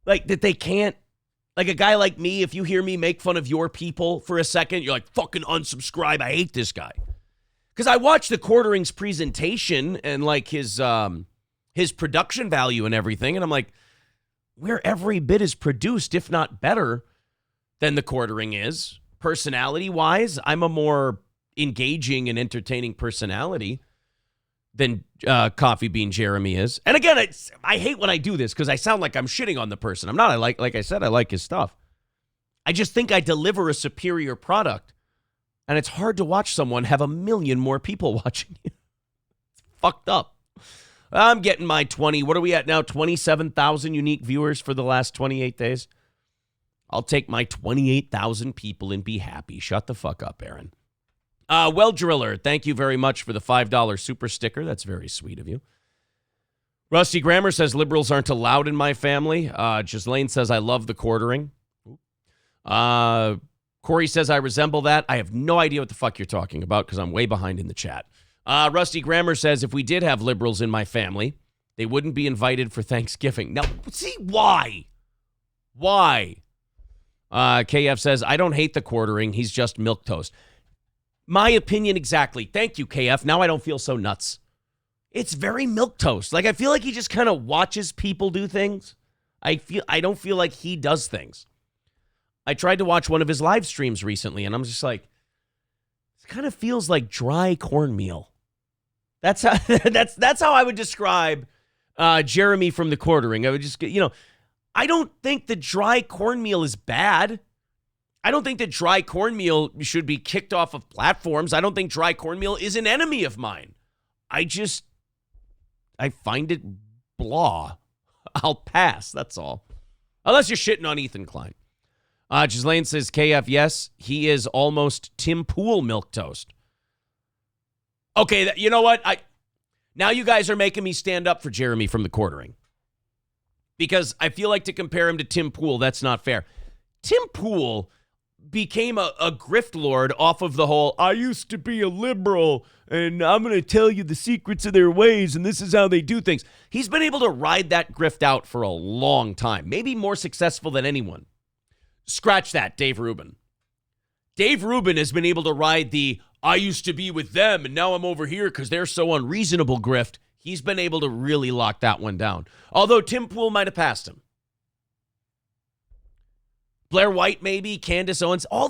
that they can't. Like a guy like me, if you hear me make fun of your people for a second, you're like, fucking unsubscribe. I hate this guy. Because I watched the Quartering's presentation and like his production value and everything. And I'm like, we're every bit as produced, if not better, than the Quartering is. Personality-wise, I'm a more engaging and entertaining personality than Coffee Bean Jeremy is. And again, I hate when I do this because I sound like I'm shitting on the person. I'm not. Like I said, I like his stuff. I just think I deliver a superior product. And it's hard to watch someone have 1 million more people watching you. It's fucked up. I'm getting my 20. What are we at now? 27,000 unique viewers for the last 28 days. I'll take my 28,000 people and be happy. Shut the fuck up, Aaron. Well Driller, thank you very much for the $5 super sticker. That's very sweet of you. Rusty Grammer says liberals aren't allowed in my family. Ghislaine says I love the Quartering. Corey says I resemble that. I have no idea what the fuck you're talking about because I'm way behind in the chat. Rusty Grammer says if we did have liberals in my family, they wouldn't be invited for Thanksgiving. Now, see, why? Why? KF says I don't hate the Quartering. He's just milquetoast. My opinion exactly. Thank you, KF. Now I don't feel so nuts. It's very milquetoast. Like I feel like he just kind of watches people do things. I don't feel like he does things. I tried to watch one of his live streams recently, and I'm just like, it kind of feels like dry cornmeal. That's how that's how I would describe Jeremy from the Quartering. I would just I don't think the dry cornmeal is bad. I don't think that dry cornmeal should be kicked off of platforms. I don't think dry cornmeal is an enemy of mine. I find it blah. I'll pass, that's all. Unless you're shitting on Ethan Klein. Ghislaine says, KF, yes, he is almost Tim Pool milquetoast. Okay, you know what? Now you guys are making me stand up for Jeremy from the Quartering. Because I feel like to compare him to Tim Pool, that's not fair. Tim Pool became a grift lord off of the whole, I used to be a liberal, and I'm going to tell you the secrets of their ways, and this is how they do things. He's been able to ride that grift out for a long time, maybe more successful than anyone. Scratch that, Dave Rubin. Dave Rubin has been able to ride the, I used to be with them, and now I'm over here because they're so unreasonable grift. He's been able to really lock that one down. Although Tim Pool might have passed him. Blair White, maybe, Candace Owens, all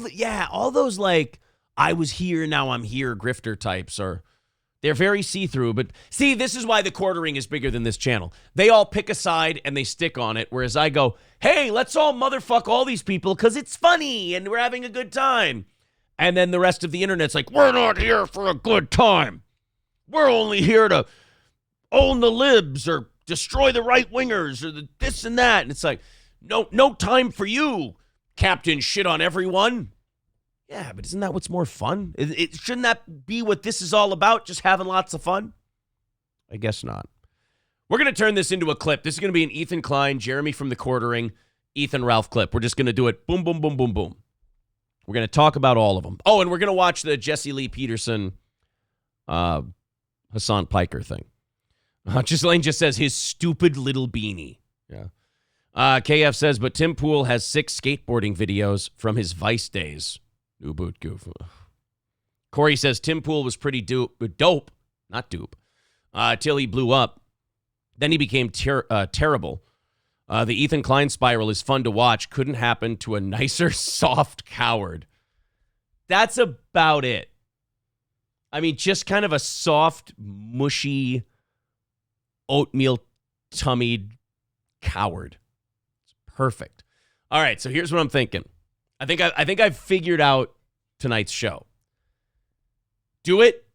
those like, I was here, now I'm here, grifter types are They're very see-through, but see, this is why the quartering is bigger than this channel. They all pick a side and they stick on it, whereas I go, hey, let's all motherfuck all these people because it's funny and we're having a good time. And then the rest of the internet's like, we're not here for a good time. We're only here to own the libs or destroy the right-wingers or the this and that. And it's like, no time for you, Captain Shit on Everyone. Yeah, but isn't that what's more fun? Shouldn't that be what this is all about, just having lots of fun? I guess not. We're going to turn this into a clip. This is going to be an Ethan Klein, Jeremy from the Quartering, Ethan Ralph clip. We're just going to do it boom, boom, boom, boom, boom. We're going to talk about all of them. Oh, and we're going to watch the Jesse Lee Peterson, Hasan Piker thing. Ghislaine just says, his stupid little beanie. Yeah. KF says, but Tim Pool has 6 skateboarding videos from his Vice days. New boot goof. Corey says, Tim Pool was pretty dope, not dupe, till he blew up. Then he became terrible. The Ethan Klein spiral is fun to watch. Couldn't happen to a nicer, soft coward. That's about it. I mean, just kind of a soft, mushy, oatmeal-tummied coward. It's perfect. All right, so here's what I'm thinking. I think I've figured out tonight's show. Do it.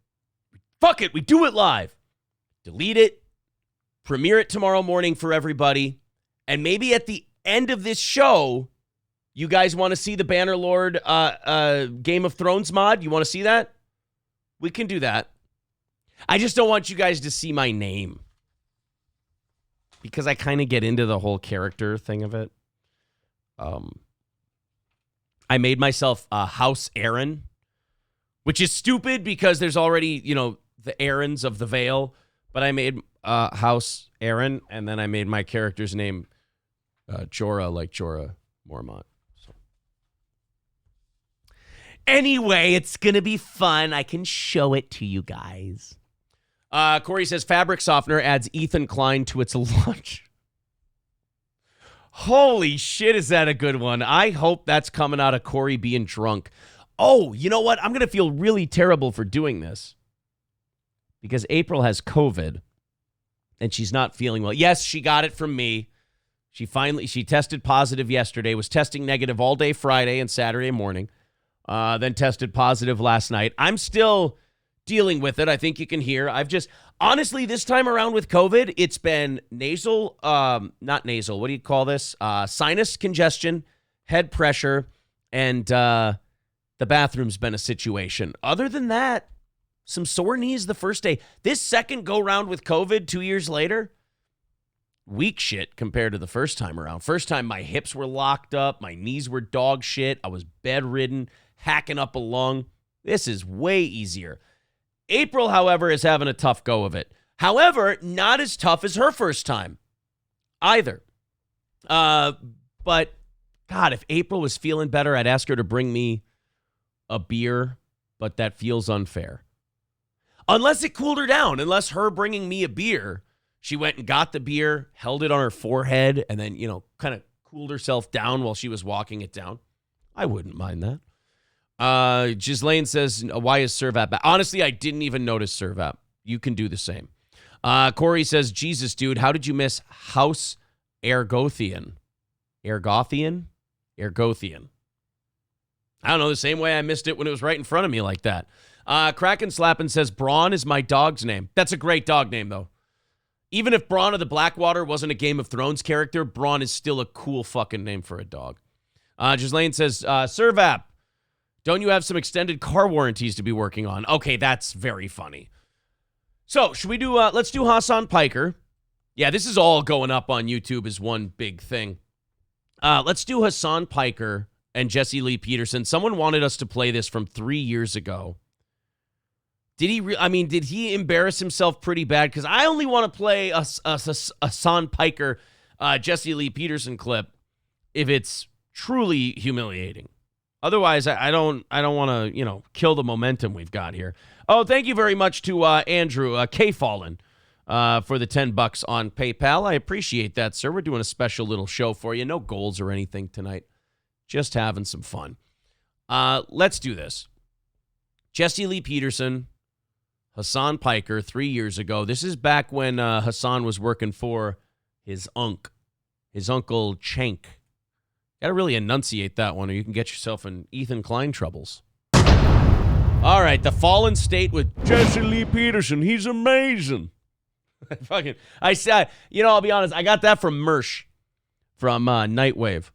Fuck it, we do it live. Delete it. Premiere it tomorrow morning for everybody. And maybe at the end of this show, you guys want to see the Bannerlord Game of Thrones mod? You want to see that? We can do that. I just don't want you guys to see my name. Because I kind of get into the whole character thing of it. I made myself House Aaron, which is stupid because there's already, the Aarons of the Vale. But I made House Aaron, and then I made my character's name Jorah, like Jorah Mormont. So. Anyway, it's going to be fun. I can show it to you guys. Corey says, fabric softener adds Ethan Klein to its launch. Holy shit, is that a good one? I hope that's coming out of Corey being drunk. Oh, you know what? I'm going to feel really terrible for doing this. Because April has COVID, and she's not feeling well. Yes, she got it from me. She tested positive yesterday, was testing negative all day Friday and Saturday morning, then tested positive last night. I'm still dealing with it. I think you can hear. Honestly, this time around with COVID, it's been nasal, not nasal, what do you call this? Sinus congestion, head pressure, and the bathroom's been a situation. Other than that, some sore knees the first day. This second go-round with COVID 2 years later, weak shit compared to the first time around. First time, my hips were locked up. My knees were dog shit. I was bedridden, hacking up a lung. This is way easier. April, however, is having a tough go of it. However, not as tough as her first time either. But, God, if April was feeling better, I'd ask her to bring me a beer, but that feels unfair. Unless it cooled her down, unless her bringing me a beer, she went and got the beer, held it on her forehead, and then, kind of cooled herself down while she was walking it down. I wouldn't mind that. Ghislaine says, why is Servap back? Honestly, I didn't even notice Servap. You can do the same. Corey says, Jesus, dude, how did you miss House Ergothian? Ergothian? Ergothian. I don't know, the same way I missed it when it was right in front of me like that. Kraken Slappin says, Braun is my dog's name. That's a great dog name, though. Even if Braun of the Blackwater wasn't a Game of Thrones character, Braun is still a cool fucking name for a dog. Ghislaine says, Servap, don't you have some extended car warranties to be working on? Okay, that's very funny. So, should we do, let's do Hasan Piker. Yeah, this is all going up on YouTube as one big thing. Let's do Hasan Piker and Jesse Lee Peterson. Someone wanted us to play this from 3 years ago. Did he embarrass himself pretty bad? Because I only want to play a Hasan Piker, Jesse Lee Peterson clip if it's truly humiliating. Otherwise, I don't want to, kill the momentum we've got here. Oh, thank you very much to Andrew K. Fallen for the $10 on PayPal. I appreciate that, sir. We're doing a special little show for you. No goals or anything tonight. Just having some fun. Let's do this. Jesse Lee Peterson, Hasan Piker 3 years ago. This is back when Hasan was working for his uncle Cenk. Got to really enunciate that one or you can get yourself in Ethan Klein troubles. All right, the Fallen State with Jesse Lee Peterson. He's amazing. I said, I'll be honest. I got that from Mersh from Nightwave.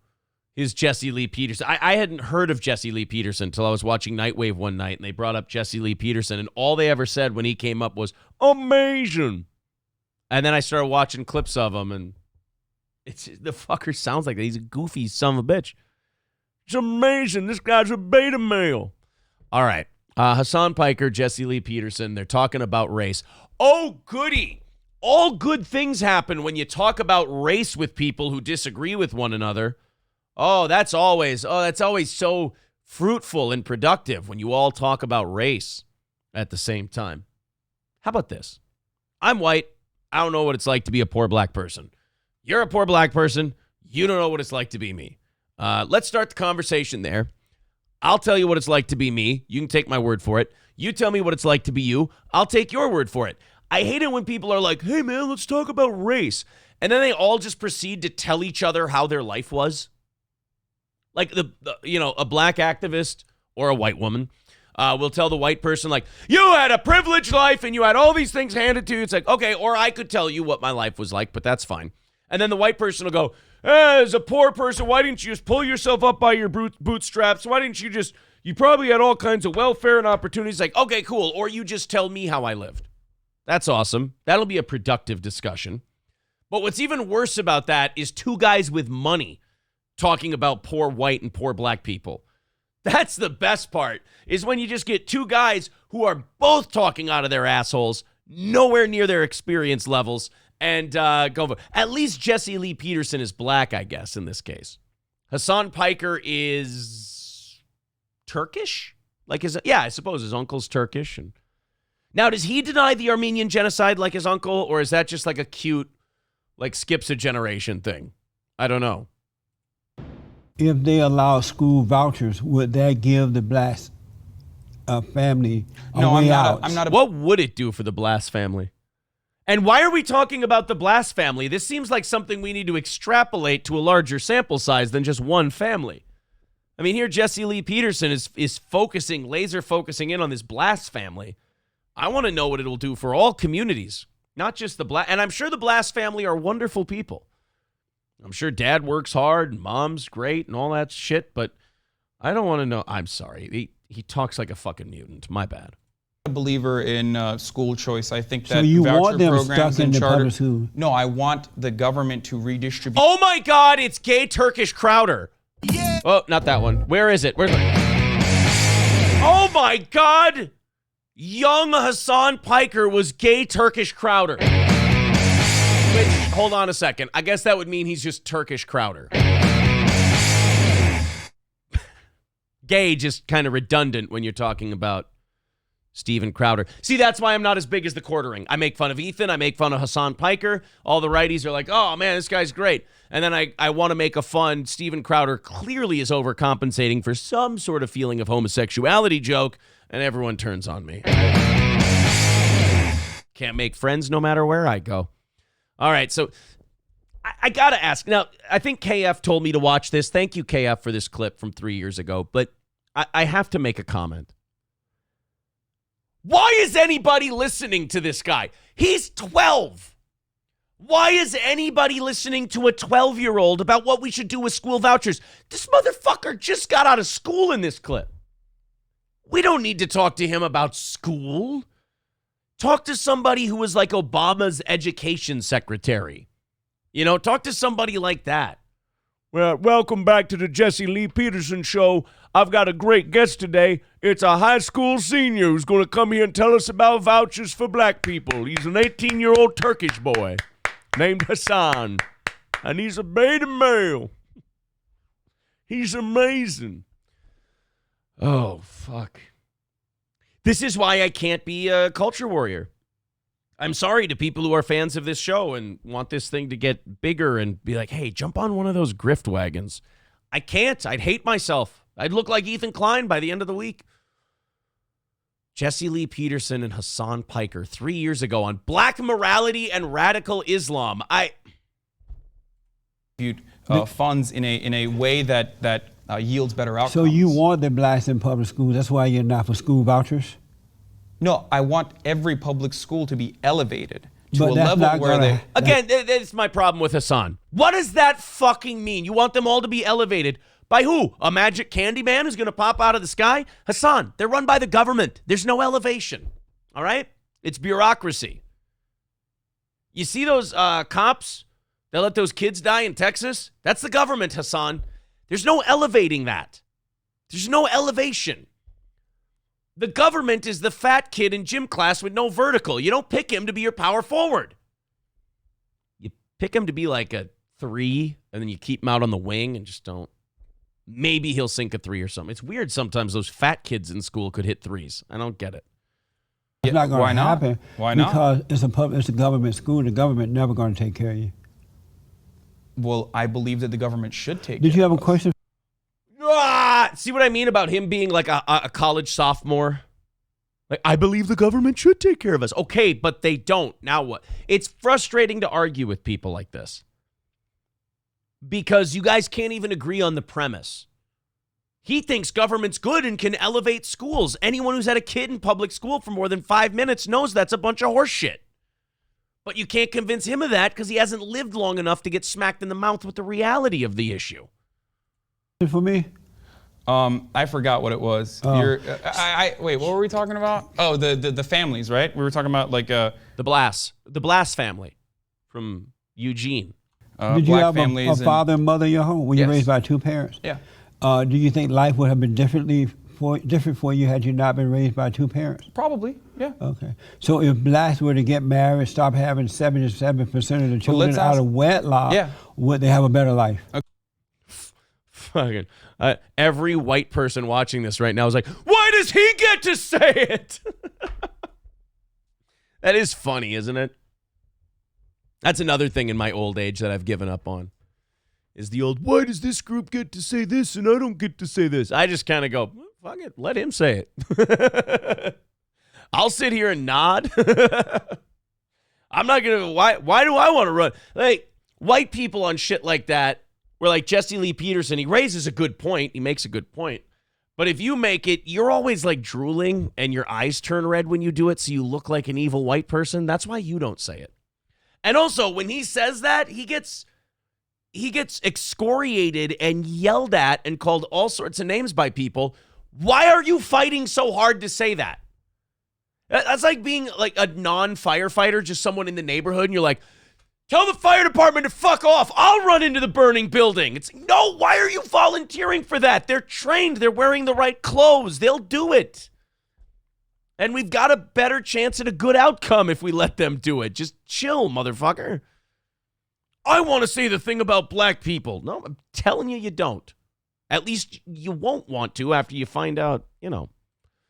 His Jesse Lee Peterson. I hadn't heard of Jesse Lee Peterson until I was watching Nightwave one night, and they brought up Jesse Lee Peterson, and all they ever said when he came up was, amazing. And then I started watching clips of him, and the fucker sounds like that. He's a goofy son of a bitch. It's amazing. This guy's a beta male. All right. Hasan Piker, Jesse Lee Peterson, they're talking about race. Oh, goody. All good things happen when you talk about race with people who disagree with one another. That's always so fruitful and productive when you all talk about race at the same time. How about this? I'm white. I don't know what it's like to be a poor black person. You're a poor black person. You don't know what it's like to be me. Let's start the conversation there. I'll tell you what it's like to be me. You can take my word for it. You tell me what it's like to be you. I'll take your word for it. I hate it when people are like, hey, man, let's talk about race. And then they all just proceed to tell each other how their life was. Like, a black activist or a white woman will tell the white person, like, you had a privileged life and you had all these things handed to you. It's like, okay, or I could tell you what my life was like, but that's fine. And then the white person will go, as a poor person, why didn't you just pull yourself up by your bootstraps? Why didn't you probably had all kinds of welfare and opportunities. Like, okay, cool. Or you just tell me how I lived. That's awesome. That'll be a productive discussion. But what's even worse about that is two guys with money talking about poor white and poor black people. That's the best part, is when you just get two guys who are both talking out of their assholes, nowhere near their experience levels, and go for it. At least Jesse Lee Peterson is black, I guess, in this case. Hasan Piker is Turkish? I suppose his uncle's Turkish. And now, does he deny the Armenian genocide like his uncle, or is that just like a cute, skips a generation thing? I don't know. If they allow school vouchers, would that give the black family a way out? What would it do for the Blast family? And why are we talking about the Blast family? This seems like something we need to extrapolate to a larger sample size than just one family. I mean, here Jesse Lee Peterson is laser focusing in on this Blast family. I want to know what it'll do for all communities, not just the Blast. And I'm sure the Blast family are wonderful people. I'm sure dad works hard and mom's great and all that shit, but I don't want to know. I'm sorry. He talks like a fucking mutant. My bad. A believer in school choice. I think that so you voucher want them programs stuck in and the charter. public school? No, I want the government to redistribute. Oh my God! It's gay Turkish Crowder. Yeah. Oh, not that one. Where is it? Oh my God! Young Hasan Piker was gay Turkish Crowder. Which, hold on a second. I guess that would mean he's just Turkish Crowder. Gay, just kind of redundant when you're talking about Steven Crowder. See, that's why I'm not as big as the quartering. I make fun of Ethan. I make fun of Hasan Piker. All the righties are like, oh, man, this guy's great. And then I want to make a fun Steven Crowder clearly is overcompensating for some sort of feeling of homosexuality joke, and everyone turns on me. Can't make friends no matter where I go. All right, so I got to ask. Now, I think KF told me to watch this. Thank you, KF, for this clip from 3 years ago. But I have to make a comment. Why is anybody listening to this guy? He's 12. Why is anybody listening to a 12-year-old about what we should do with school vouchers? This motherfucker just got out of school in this clip. We don't need to talk to him about school. Talk to somebody who was like Obama's education secretary. Talk to somebody like that. Well, welcome back to the Jesse Lee Peterson show. I've got a great guest today. It's a high school senior who's going to come here and tell us about vouchers for black people. He's an 18-year-old Turkish boy named Hasan, and he's a beta male. He's amazing. Oh, fuck. This is why I can't be a culture warrior. I'm sorry to people who are fans of this show and want this thing to get bigger and be like, hey, jump on one of those grift wagons. I can't. I'd hate myself. I'd look like Ethan Klein by the end of the week. Jesse Lee Peterson and Hasan Piker 3 years ago on black morality and radical Islam. Funds in a way that yields better outcomes. So you want the blacks in public schools. That's why you're not for school vouchers? No, I want every public school to be elevated to But a that's level not where gonna- they... Again, that's my problem with Hasan. What does that fucking mean? You want them all to be elevated by who? A magic candy man who's going to pop out of the sky? Hasan, they're run by the government. There's no elevation. All right? It's bureaucracy. You see those cops that let those kids die in Texas? That's the government, Hasan. There's no elevating that. There's no elevation. The government is the fat kid in gym class with no vertical. You don't pick him to be your power forward. You pick him to be like a 3, and then you keep him out on the wing and just don't. Maybe he'll sink a 3 or something. It's weird sometimes those fat kids in school could hit 3s. I don't get it. It's not going why to not? happen. Why not? Because it's a government school. The government never going to take care of you. Well, I believe that the government should take Did care you have a of us. question? See what I mean about him being like a college sophomore? Like, I believe the government should take care of us. Okay, but they don't. Now what? It's frustrating to argue with people like this because you guys can't even agree on the premise. He thinks government's good and can elevate schools. Anyone who's had a kid in public school for more than 5 minutes knows that's a bunch of horse shit. But you can't convince him of that because he hasn't lived long enough to get smacked in the mouth with the reality of the issue. For me? I forgot what it was. Oh. Wait, what were we talking about? Oh, the families, right? We were talking about like The Blass family from Eugene. Did you black have families. a father and mother in your home? Were you Yes. raised by 2 parents? Yeah. Do you think life would have been different for you had you not been raised by 2 parents? Probably, yeah. Okay. So if blacks were to get married, stop having 77% of the children let's out ask- of wedlock, Yeah. would they have a better life? Fucking every white person watching this right now is like, why does he get to say it? That is funny, isn't it? That's another thing in my old age that I've given up on. Is the old, why does this group get to say this and I don't get to say this? I just kind of go, fuck it, let him say it. I'll sit here and nod. I'm not going to, why do I want to run? Like, white people on shit like that, where like Jesse Lee Peterson, he raises a good point. He makes a good point. But if you make it, you're always like drooling and your eyes turn red when you do it, so you look like an evil white person. That's why you don't say it. And also, when he says that, he gets excoriated and yelled at and called all sorts of names by people. Why are you fighting so hard to say that? That's like being like a non-firefighter, just someone in the neighborhood, and you're like, tell the fire department to fuck off. I'll run into the burning building. It's no, why are you volunteering for that? They're trained. They're wearing the right clothes. They'll do it. And we've got a better chance at a good outcome if we let them do it. Just chill, motherfucker. I want to say the thing about black people. No, I'm telling you, you don't. At least you won't want to after you find out, you know.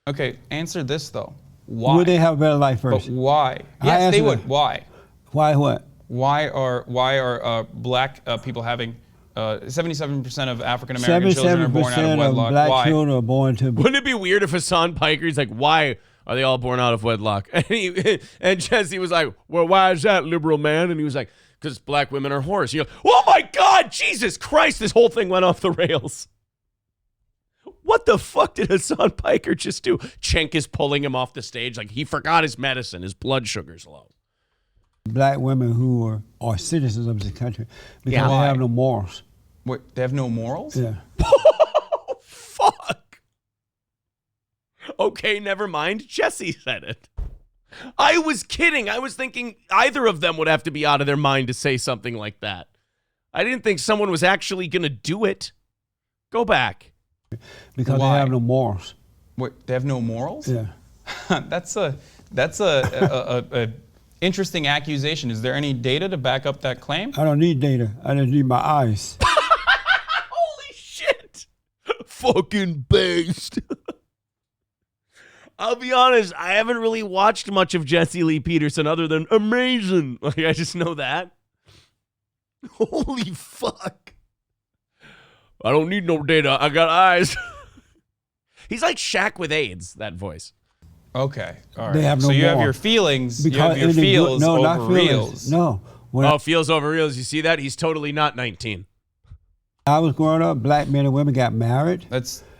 Okay, answer this though. Why? Would they have a better life But first? why? I Yes, they answered would. that. Why? Why what? Why are black people having 77% of African American children are born out of 77% of wedlock? black Why? children are born to Wouldn't it be weird if Hasan Piker, he's like, why are they all born out of wedlock? And Jesse was like, well, why is that, liberal man? And he was like, because black women are whores. You're like, oh my God, Jesus Christ, this whole thing went off the rails. What the fuck did Hasan Piker just do? Cenk is pulling him off the stage like he forgot his medicine. His blood sugar's low. black women who are citizens of this country because Yeah. they Why? have no morals. What, they have no morals? Yeah. Oh, fuck. Okay, never mind. Jesse said it. I was kidding. I was thinking either of them would have to be out of their mind to say something like that. I didn't think someone was actually going to do it. Go back. Because Why? they have no morals. What, they have no morals? Yeah. That's a interesting accusation. Is there any data to back up that claim? I don't need data. I just need my eyes. Holy shit. Fucking based. I'll be honest, I haven't really watched much of Jesse Lee Peterson other than amazing. Like, I just know that. Holy fuck. I don't need no data. I got eyes. He's like Shaq with AIDS, that voice. Okay. All right. They have no so you have more. your feelings. You Because have your in the gr- feels no, not over feelings. reels. No. When Oh, feels over reals. You see that? He's totally not 19. I was growing up, black men and women got married.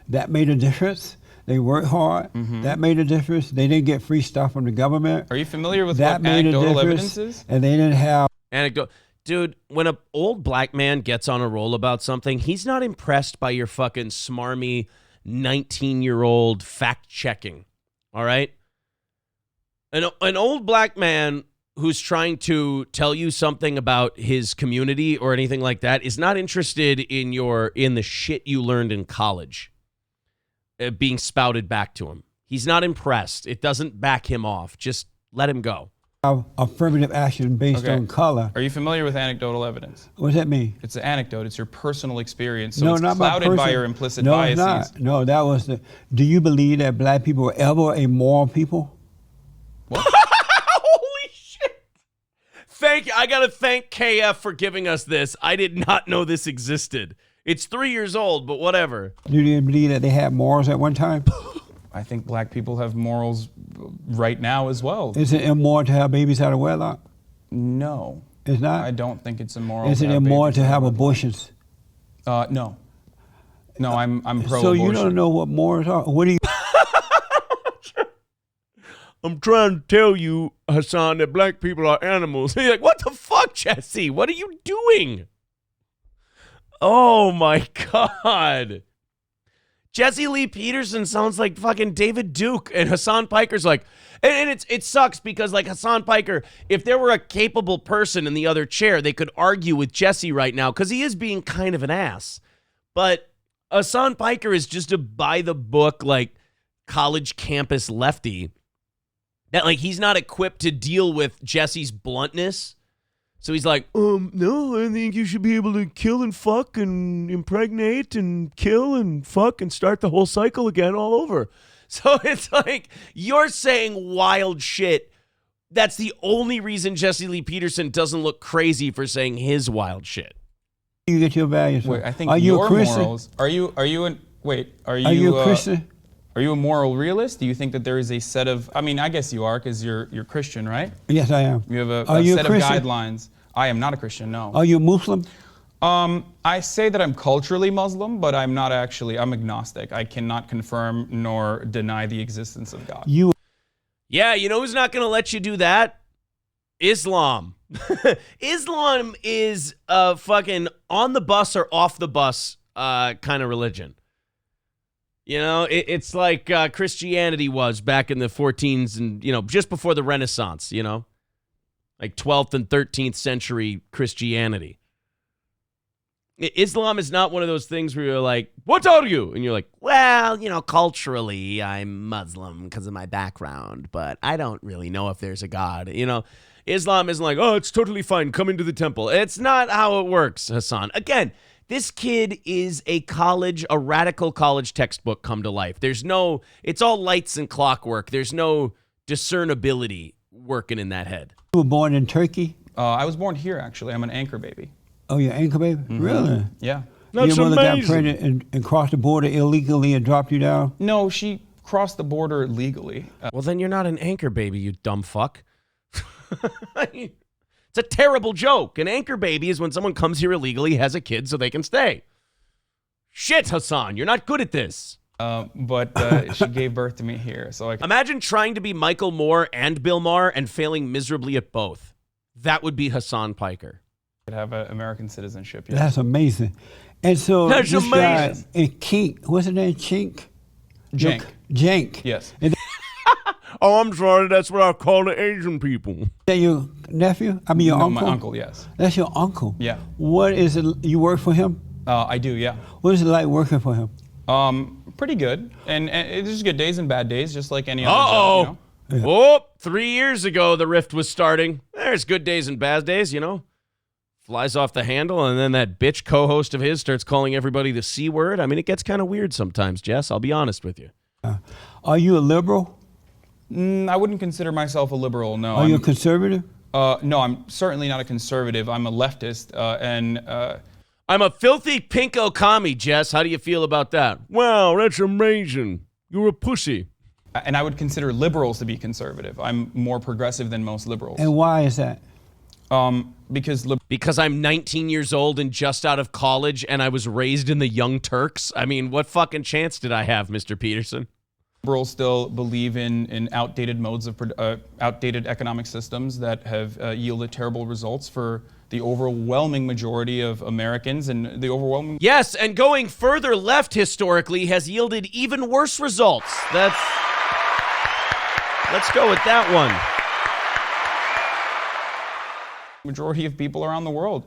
That made a difference. They worked hard. That made a difference. They didn't get free stuff from the government. Are you familiar with That what made a anecdotal difference. evidence is? And they didn't have. Anecdote. Dude, when an old black man gets on a roll about something, he's not impressed by your fucking smarmy 19-year-old fact checking. All right? An old black man who's trying to tell you something about his community or anything like that is not interested in the shit you learned in college being spouted back to him. He's not impressed. It doesn't back him off. Just let him go. Affirmative action based on color. Are you familiar with anecdotal evidence? What does that mean? It's an anecdote. It's your personal experience. So No, it's not my clouded by person- your implicit no, biases. It's not. No, that was the. Do you believe that black people were ever a moral people? What? Holy shit. I got to thank KF for giving us this. I did not know this existed. It's 3 years old, but whatever. Do you believe that they had morals at one time? I think black people have morals right now as well. Is it immoral to have babies out of wedlock? No. It's not? I don't think it's immoral. Is it to have immoral babies to out of have wedlock. abortions? No. No, I'm pro-abortion. So you don't know what morals are? What do you? I'm trying to tell you, Hasan, that black people are animals. He's like, what the fuck, Jesse? What are you doing? Oh, my God. Jesse Lee Peterson sounds like fucking David Duke, and Hasan Piker's like, and it sucks because like Hasan Piker, if there were a capable person in the other chair, they could argue with Jesse right now because he is being kind of an ass. But Hasan Piker is just a by the book like college campus lefty that like he's not equipped to deal with Jesse's bluntness. So he's like, no, I think you should be able to kill and fuck and impregnate and kill and fuck and start the whole cycle again all over. So it's like, you're saying wild shit. That's the only reason Jesse Lee Peterson doesn't look crazy for saying his wild shit. You get your values. Wait, I think are you your a Christian? morals. Are you Are you a Christian? Are you a moral realist? Do you think that there is a set of, I mean, I guess you are because you're Christian, right? Yes, I am. You have a you set a of Christian? guidelines. I am not a Christian, no. Are you a Muslim? I say that I'm culturally Muslim, but I'm not actually, I'm agnostic. I cannot confirm nor deny the existence of God. Yeah, you know who's not going to let you do that? Islam. Islam is a fucking on the bus or off the bus kind of religion. You know, it's like Christianity was back in the 14s and, you know, just before the Renaissance, you know, like 12th and 13th century Christianity. Islam is not one of those things where you're like, what are you? And you're like, well, you know, culturally, I'm Muslim because of my background, but I don't really know if there's a God. You know, Islam isn't like, oh, it's totally fine. Come into the temple. It's not how it works, Hasan. Again, this kid is a radical college textbook come to life. It's all lights and clockwork. There's no discernibility working in that head. You were born in Turkey? I was born here, actually. I'm an anchor baby. Oh, you're an anchor baby? Mm-hmm. Really? Yeah. That's your mother amazing. got pregnant and crossed the border illegally and dropped you down? No, she crossed the border legally. Well, then you're not an anchor baby, you dumb fuck. It's a terrible joke. An anchor baby is when someone comes here illegally, has a kid so they can stay. Shit, Hasan, you're not good at this. But she gave birth to me here. So Imagine trying to be Michael Moore and Bill Maher and failing miserably at both. That would be Hasan Piker. could have an American citizenship. Yes. That's amazing. And so That's this amazing. guy, Kink, what's his name? Chink? Jank. Jank. Yes. Is Oh, I'm sorry. That's what I call the Asian people. that your nephew? I mean, your No, uncle? my uncle, yes. That's your uncle? Yeah. What is it? You work for him? I do, yeah. What is it like working for him? Pretty good. And it's just good days and bad days, just like any other Uh-oh. job, you know? Oh, 3 years ago, the rift was starting. There's good days and bad days, you know. Flies off the handle, and then that bitch co-host of his starts calling everybody the C word. I mean, it gets kind of weird sometimes, Jess. I'll be honest with you. Are you a liberal? I wouldn't consider myself a liberal, no. Are you a conservative? No, I'm certainly not a conservative. I'm a leftist, I'm a filthy pinko commie, Jess. How do you feel about that? Wow, that's amazing. You're a pussy. And I would consider liberals to be conservative. I'm more progressive than most liberals. And why is that? Because I'm 19 years old and just out of college, and I was raised in the Young Turks. I mean, what fucking chance did I have, Mr. Peterson? liberals still believe in outdated modes of outdated economic systems that have yielded terrible results for the overwhelming majority of Americans and the overwhelming... Yes, and going further left historically has yielded even worse results. Let's go with that one. Majority of people around the world.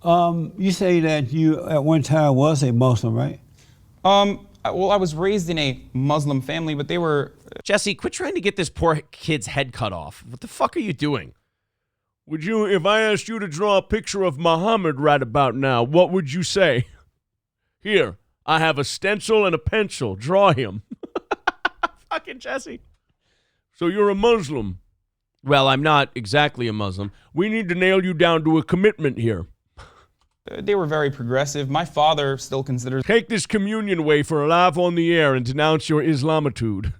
You say that you at one time was a Muslim, right? Well, I was raised in a Muslim family, but they were... Jesse, quit trying to get this poor kid's head cut off. What the fuck are you doing? Would you, if I asked you to draw a picture of Muhammad right about now, what would you say? Here, I have a stencil and a pencil. Draw him. Fucking Jesse. So you're a Muslim. Well, I'm not exactly a Muslim. We need to nail you down to a commitment here. They were very progressive. My father still considers... Take this communion wafer live on the air and denounce your Islamitude.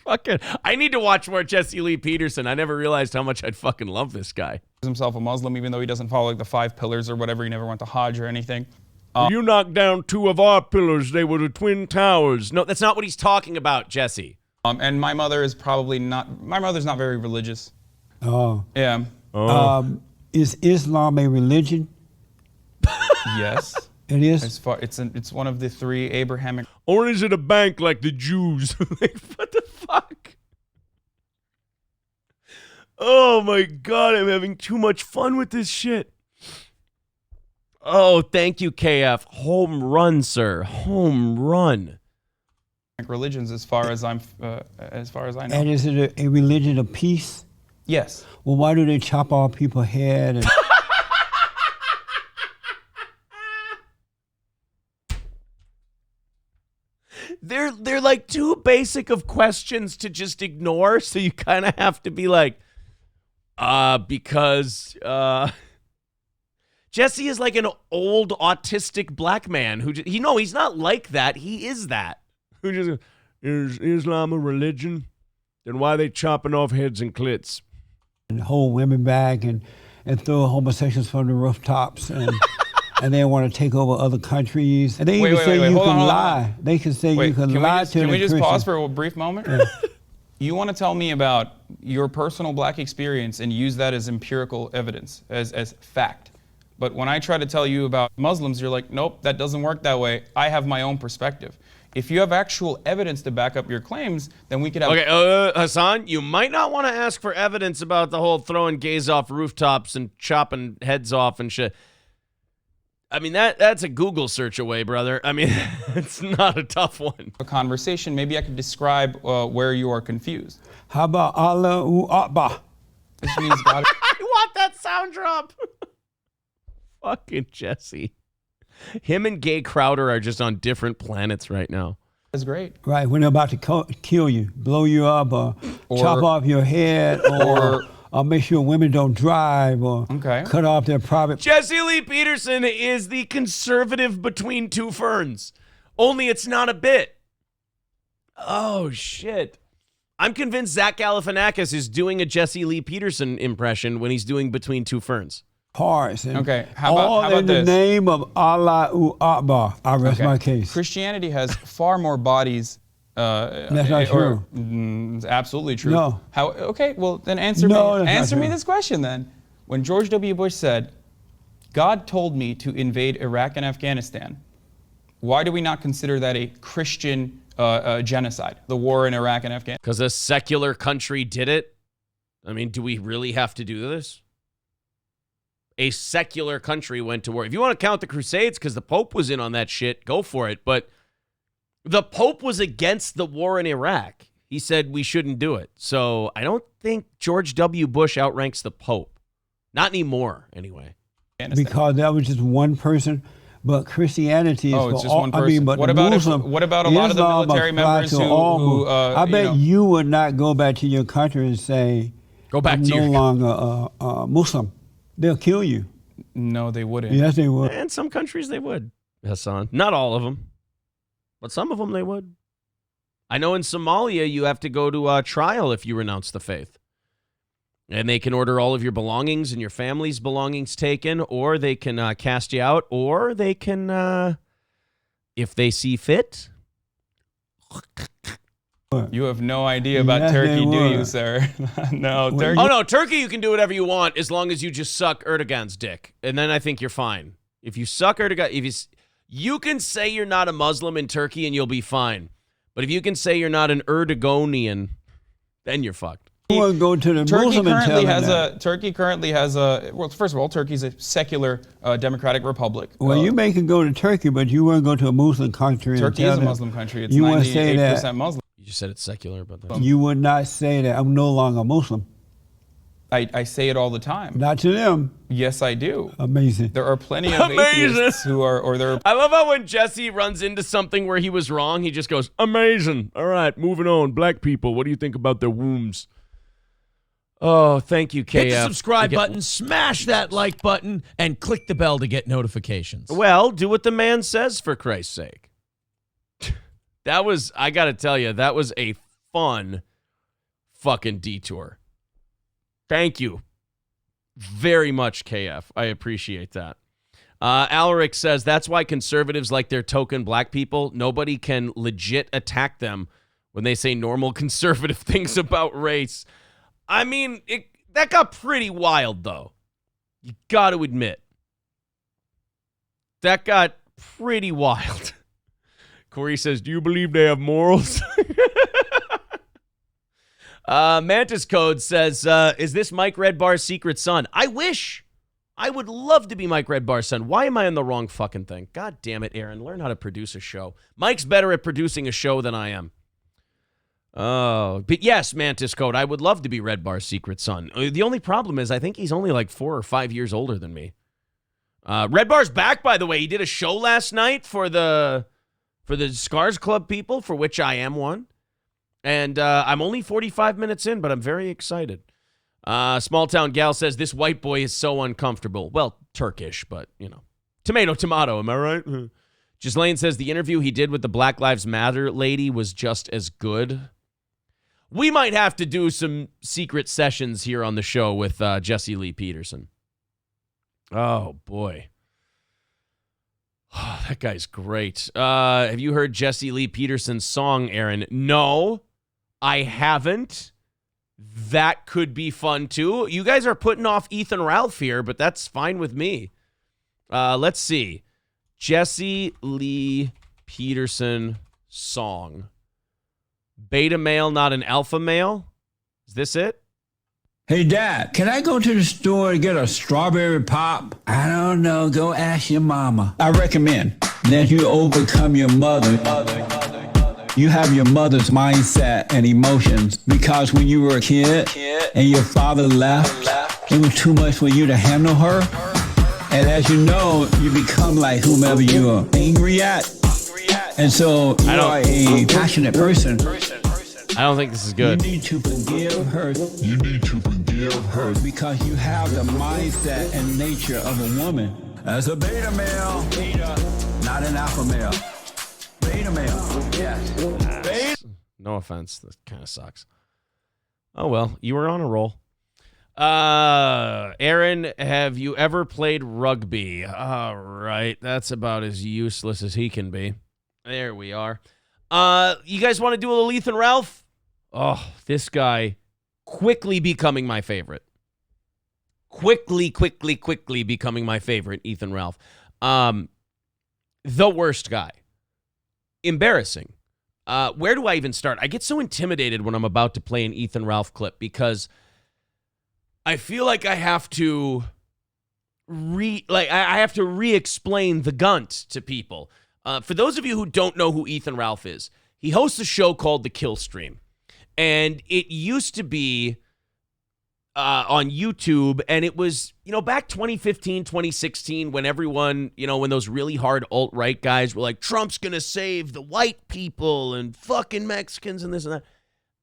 Fucking, I need to watch more Jesse Lee Peterson. I never realized how much I'd fucking love this guy. ...himself a Muslim, even though he doesn't follow like the 5 pillars or whatever. He never went to Hajj or anything. You knocked down 2 of our pillars. They were the Twin Towers. No, that's not what he's talking about, Jesse. And my mother is probably not... My mother's not very religious. Oh. Yeah. Is Islam a religion? Yes. It is? It's one of the 3 Abrahamic... Or is it a bank like the Jews? Like, what the fuck? Oh my God, I'm having too much fun with this shit. Oh, thank you, KF. Home run, sir. Home run. Religions, as far as I know. And is it a religion of peace? Yes. Well, why do they chop off people's head? And They're like too basic of questions to just ignore, so you kind of have to be like, because Jesse is like an old autistic black man who he's not like that. He is that. Who just is Islam a religion? Then why are they chopping off heads and clits? and hold women back and throw homosexuals from the rooftops and they want to take over other countries. And they even say you can lie. They can say you can lie to the Can we just Christians. pause for a brief moment? Yeah. You want to tell me about your personal black experience and use that as empirical evidence, as fact. But when I try to tell you about Muslims, you're like, nope, that doesn't work that way. I have my own perspective. If you have actual evidence to back up your claims, then we could have... Okay, Hasan, you might not want to ask for evidence about the whole throwing gays off rooftops and chopping heads off and shit. I mean, that's a Google search away, brother. I mean, it's not a tough one. A conversation, maybe I could describe where you are confused. How about Allahu Akbar? This means God... I want that sound drop. Fucking Jesse. Him and Gay Crowder are just on different planets right now. That's great. Right, when they're about to kill you, blow you up, or chop off your head, or make sure women don't drive, or cut off their private... Jesse Lee Peterson is the conservative between two ferns. Only it's not a bit. Oh, shit. I'm convinced Zach Galifianakis is doing a Jesse Lee Peterson impression when he's doing Between Two Ferns. Parts and how about in the name of Allahu Akbar. I rest my case. Christianity has far more bodies. That's not true. It's absolutely true. No. Okay, well then answer me. Answer me this question then. When George W. Bush said, "God told me to invade Iraq and Afghanistan," why do we not consider that a Christian genocide? The war in Iraq and Afghanistan. Because a secular country did it. I mean, do we really have to do this? A secular country went to war. If you want to count the Crusades, because the Pope was in on that shit, go for it. But the Pope was against the war in Iraq. He said we shouldn't do it. So I don't think George W. Bush outranks the Pope. Not anymore, anyway. Because that was just one person. But Christianity is it's just one person. I mean, but what about a lot of the military members who I bet you would not go back to your country and say, "Go back to no longer Muslim." They'll kill you. No, they wouldn't. Yes, they would. In some countries, they would, Hasan. Not all of them. But some of them, they would. I know in Somalia you have to go to trial if you renounce the faith. And they can order all of your belongings and your family's belongings taken, or they can cast you out, or they can, if they see fit. You have no idea about Turkey, do you, sir? No, Turkey. Oh, no, Turkey you can do whatever you want as long as you just suck Erdogan's dick. And then I think you're fine. If you suck Erdogan, you can say you're not a Muslim in Turkey and you'll be fine. But if you can say you're not an Erdogonian, then you're fucked. You want to go to the Muslim and tell them that. Turkey currently has a, well, first of all, Turkey's a secular democratic republic. Well, you may can go to Turkey, but you want to go to a Muslim country. Turkey and is tell a Muslim country. It's you want to say 98% that. Muslim. You just said it's secular, but You would not say that I'm no longer Muslim. I say it all the time. Not to them. Yes, I do. Amazing. There are plenty of atheists who are, or there are. I love how when Jesse runs into something where he was wrong, he just goes, amazing. All right, moving on. Black people, what do you think about their wombs? Oh, thank you, KF. Hit the subscribe button, smash that like button, and click the bell to get notifications. Well, do what the man says, for Christ's sake. That was, I got to tell you, that was a fun fucking detour. Thank you very much, KF. I appreciate that. Alaric says, that's why conservatives like their token black people. Nobody can legit attack them when they say normal conservative things about race. I mean, that got pretty wild, though. You got to admit. That got pretty wild. Corey says, do you believe they have morals? Mantis Code says, is this Mike Redbar's secret son? I wish. I would love to be Mike Redbar's son. Why am I on the wrong fucking thing? God damn it, Aaron. Learn how to produce a show. Mike's better at producing a show than I am. Oh, but yes, Mantis Code, I would love to be Redbar's secret son. The only problem is I think he's only like 4 or 5 years older than me. Redbar's back, by the way. He did a show last night for the Scars Club people, for which I am one. And I'm only 45 minutes in, but I'm very excited. Small Town Gal says, this white boy is so uncomfortable. Well, Turkish, but, you know. Tomato, tomato, am I right? Ghislaine says, the interview he did with the Black Lives Matter lady was just as good. We might have to do some secret sessions here on the show with Jesse Lee Peterson. Oh, boy. Oh, that guy's great. Have you heard Jesse Lee Peterson's song, Aaron? No, I haven't. That could be fun, too. You guys are putting off Ethan Ralph here, but that's fine with me. Let's see. Jesse Lee Peterson song. Beta male, not an alpha male? Is this it? Hey, Dad, can I go to the store and get a strawberry pop? I don't know. Go ask your mama. I recommend that you overcome your mother. You have your mother's mindset and emotions because when you were a kid and your father left, it was too much for you to handle her. And as you know, you become like whomever you are angry at. And so you are a passionate person. I don't think this is good. You need to forgive her. You need to forgive her because you have the mindset and nature of a woman. As a beta male, not an alpha male. Beta male, yes. No offense. That kind of sucks. Oh, well. You were on a roll. Aaron, have you ever played rugby? All right. That's about as useless as he can be. There we are. You guys want to do a little Ethan Ralph? Oh, this guy quickly becoming my favorite. Quickly becoming my favorite, Ethan Ralph. The worst guy. Embarrassing. Where do I even start? I get so intimidated when I'm about to play an Ethan Ralph clip because I feel like I have to I have to re-explain the gunt to people. For those of you who don't know who Ethan Ralph is, he hosts a show called The Kill Stream. And it used to be on YouTube, and it was, back 2015, 2016, when everyone, when those really hard alt-right guys were like, Trump's going to save the white people and fucking Mexicans and this and that.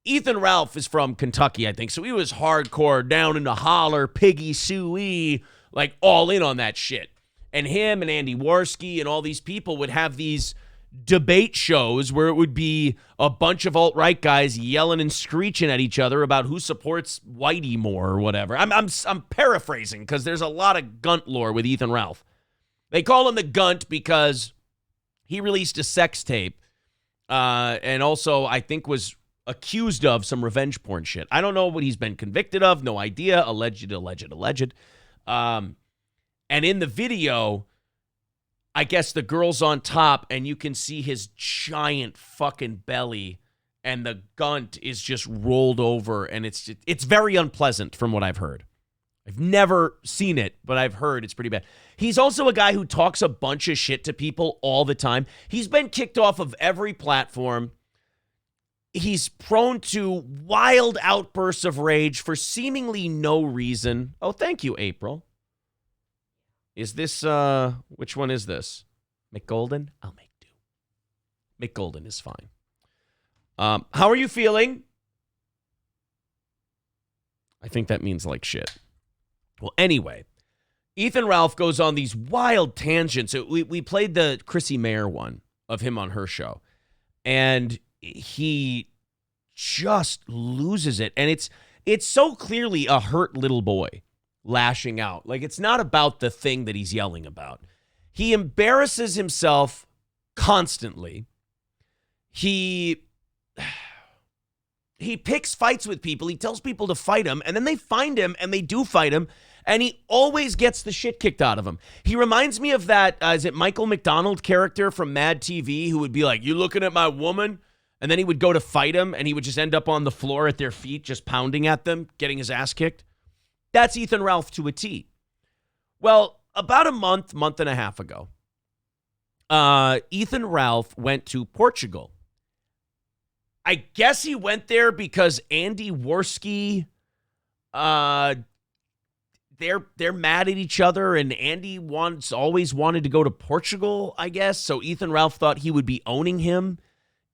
Ethan Ralph is from Kentucky, I think, so he was hardcore, down in the holler, piggy suey, like all in on that shit. And him and Andy Worski and all these people would have these debate shows where it would be a bunch of alt-right guys yelling and screeching at each other about who supports Whitey more or whatever. I'm paraphrasing because there's a lot of Gunt lore with Ethan Ralph. They call him the Gunt because he released a sex tape and also I think was accused of some revenge porn shit. I don't know what he's been convicted of. No idea. Alleged. And in the video, I guess the girl's on top, and you can see his giant fucking belly, and the Gunt is just rolled over, and it's very unpleasant from what I've heard. I've never seen it, but I've heard it's pretty bad. He's also a guy who talks a bunch of shit to people all the time. He's been kicked off of every platform. He's prone to wild outbursts of rage for seemingly no reason. Oh, thank you, April. Is this, which one is this? McGolden? I'll make do. McGolden is fine. How are you feeling? I think that means like shit. Well, anyway, Ethan Ralph goes on these wild tangents. We played the Chrissy Mayer one of him on her show, and he just loses it. And it's so clearly a hurt little boy lashing out. Like, it's not about the thing that he's yelling about. He embarrasses himself constantly. He picks fights with people. He tells people to fight him, and then they find him, and they do fight him, and he always gets the shit kicked out of him. He reminds me of that, is it Michael McDonald character from Mad TV who would be like, "You looking at my woman?" And then he would go to fight him, and he would just end up on the floor at their feet, just pounding at them, getting his ass kicked. That's Ethan Ralph to a T. Well, about a month and a half ago, Ethan Ralph went to Portugal. I guess he went there because Andy Worski, they're mad at each other, and Andy always wanted to go to Portugal, I guess. So Ethan Ralph thought he would be owning him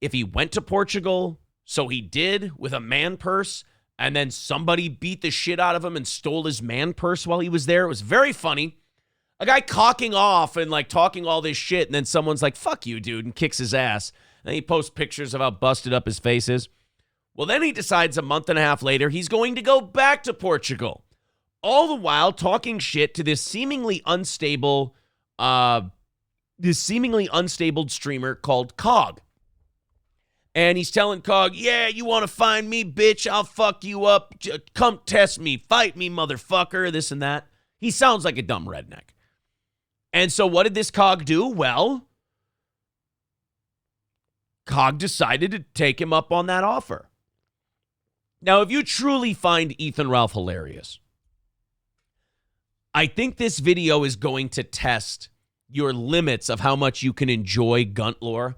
if he went to Portugal. So he did with a man purse. And then somebody beat the shit out of him and stole his man purse while he was there. It was very funny. A guy cocking off and like talking all this shit, and then someone's like, "Fuck you, dude," and kicks his ass. And he posts pictures of how busted up his face is. Well, then he decides a month and a half later he's going to go back to Portugal. All the while talking shit to this seemingly unstable streamer called Cog. And he's telling Cog, "Yeah, you want to find me, bitch? I'll fuck you up. Come test me. Fight me, motherfucker," this and that. He sounds like a dumb redneck. And so what did this Cog do? Well, Cog decided to take him up on that offer. Now, if you truly find Ethan Ralph hilarious, I think this video is going to test your limits of how much you can enjoy Gunt lore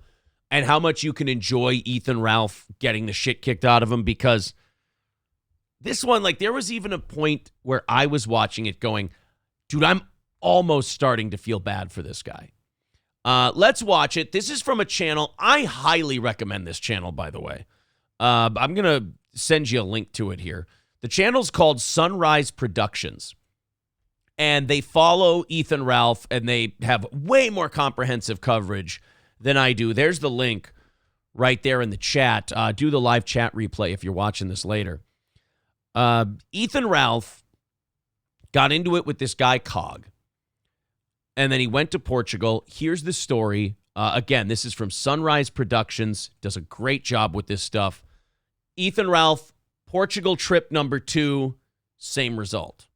and how much you can enjoy Ethan Ralph getting the shit kicked out of him, because this one, like, there was even a point where I was watching it going, dude, I'm almost starting to feel bad for this guy. Let's watch it. This is from a channel. I highly recommend this channel, by the way. I'm going to send you a link to it here. The channel's called Sunrise Productions, and they follow Ethan Ralph, and they have way more comprehensive coverage than I do. There's the link right there in the chat. Do the live chat replay if you're watching this later. Ethan Ralph got into it with this guy, Cog, and then he went to Portugal. Here's the story. Again, this is from Sunrise Productions. Does a great job with this stuff. Ethan Ralph, Portugal trip number 2, same result.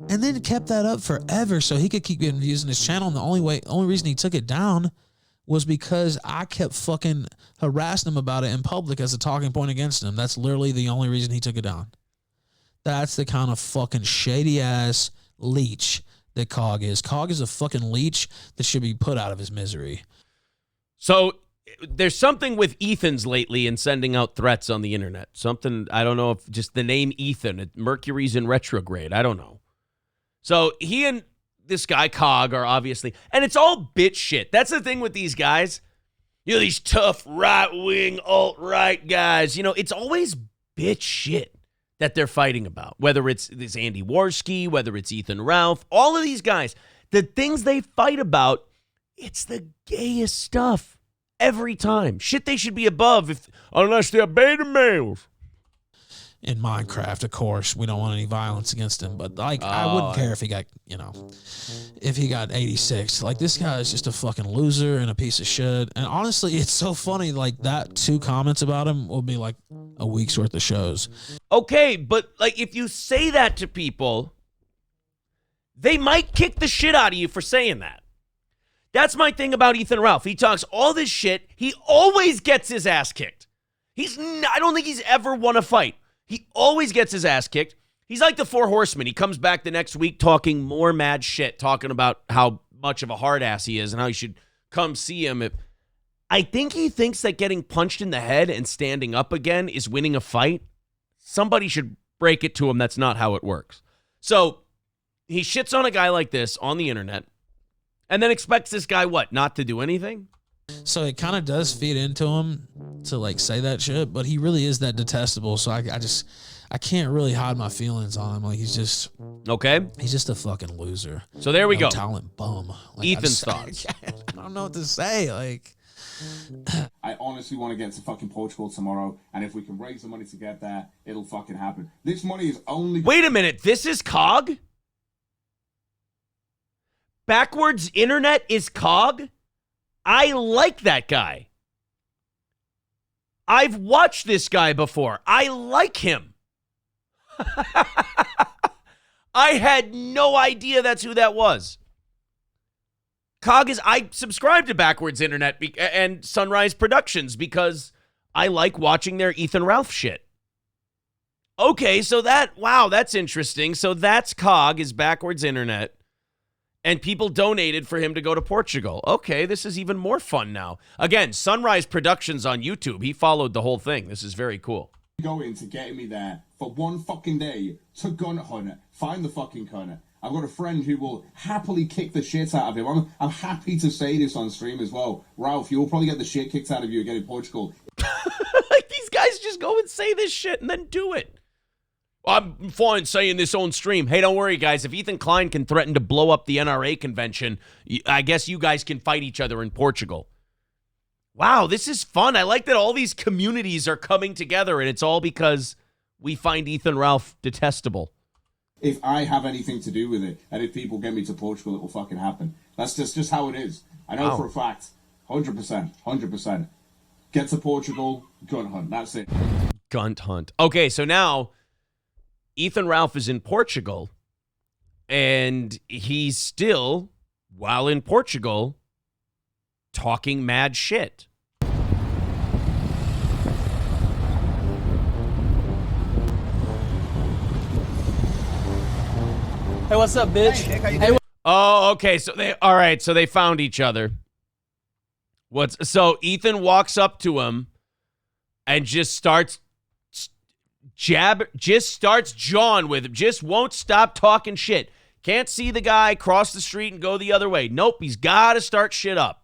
And then kept that up forever so he could keep getting views on his channel. And the only reason he took it down was because I kept fucking harassing him about it in public as a talking point against him. That's literally the only reason he took it down. That's the kind of fucking shady-ass leech that Cog is. Cog is a fucking leech that should be put out of his misery. So there's something with Ethan's lately in sending out threats on the internet. Something, I don't know if just the name Ethan, Mercury's in retrograde. I don't know. So he and this guy Cog are obviously, and it's all bitch shit. That's the thing with these guys. You know, these tough right-wing alt-right guys. You know, it's always bitch shit that they're fighting about. Whether it's this Andy Worski, whether it's Ethan Ralph, all of these guys, the things they fight about, it's the gayest stuff Every time. Shit they should be above unless they're beta males. In Minecraft, of course, we don't want any violence against him, but like I wouldn't care if he got, if he got 86. Like, this guy is just a fucking loser and a piece of shit. And honestly, it's so funny, like, that 2 comments about him will be like a week's worth of shows. Okay, but like if you say that to people, they might kick the shit out of you for saying that. That's my thing about Ethan Ralph. He talks all this shit. He always gets his ass kicked. I don't think he's ever won a fight. He always gets his ass kicked. He's like the 4 Horsemen. He comes back the next week talking more mad shit, talking about how much of a hard ass he is and how you should come see him. I think he thinks that getting punched in the head and standing up again is winning a fight. Somebody should break it to him. That's not how it works. So he shits on a guy like this on the internet and then expects this guy, not to do anything? So it kind of does feed into him to like say that shit, but he really is that detestable. So I can't really hide my feelings on him. Like, he's just a fucking loser. So there we go. Talent bum. Like, Ethan's thoughts. I don't know what to say. Like, I honestly want to get to fucking Portugal tomorrow, and if we can raise the money to get there, it'll fucking happen. This money is only... Wait a minute. This is Cog? Backwards Internet is Cog? I like that guy. I've watched this guy before. I like him. I had no idea that's who that was. I subscribe to Backwards Internet and Sunrise Productions because I like watching their Ethan Ralph shit. Okay, so that's interesting. So that's Cog is Backwards Internet. And people donated for him to go to Portugal. Okay, this is even more fun now. Again, Sunrise Productions on YouTube. He followed the whole thing. This is very cool. Going to getting me there for one fucking day to gun hunt, find the fucking cunt. I've got a friend who will happily kick the shit out of him. I'm happy to say this on stream as well. Ralph, you'll probably get the shit kicked out of you again in Portugal. Like, these guys just go and say this shit and then do it. I'm fine saying this on stream. Hey, don't worry, guys. If Ethan Klein can threaten to blow up the NRA convention, I guess you guys can fight each other in Portugal. Wow, this is fun. I like that all these communities are coming together, and it's all because we find Ethan Ralph detestable. If I have anything to do with it, and if people get me to Portugal, it will fucking happen. That's just how it is. I know for a fact. 100%. Get to Portugal, gun hunt. That's it. Gun hunt. Okay, so now Ethan Ralph is in Portugal, and he's still, while in Portugal, talking mad shit. Hey, what's up, bitch? Hey, Oh, okay. So they found each other. So Ethan walks up to him and just starts jawing with him. Just won't stop talking shit. Can't see the guy, cross the street and go the other way. Nope, he's got to start shit up.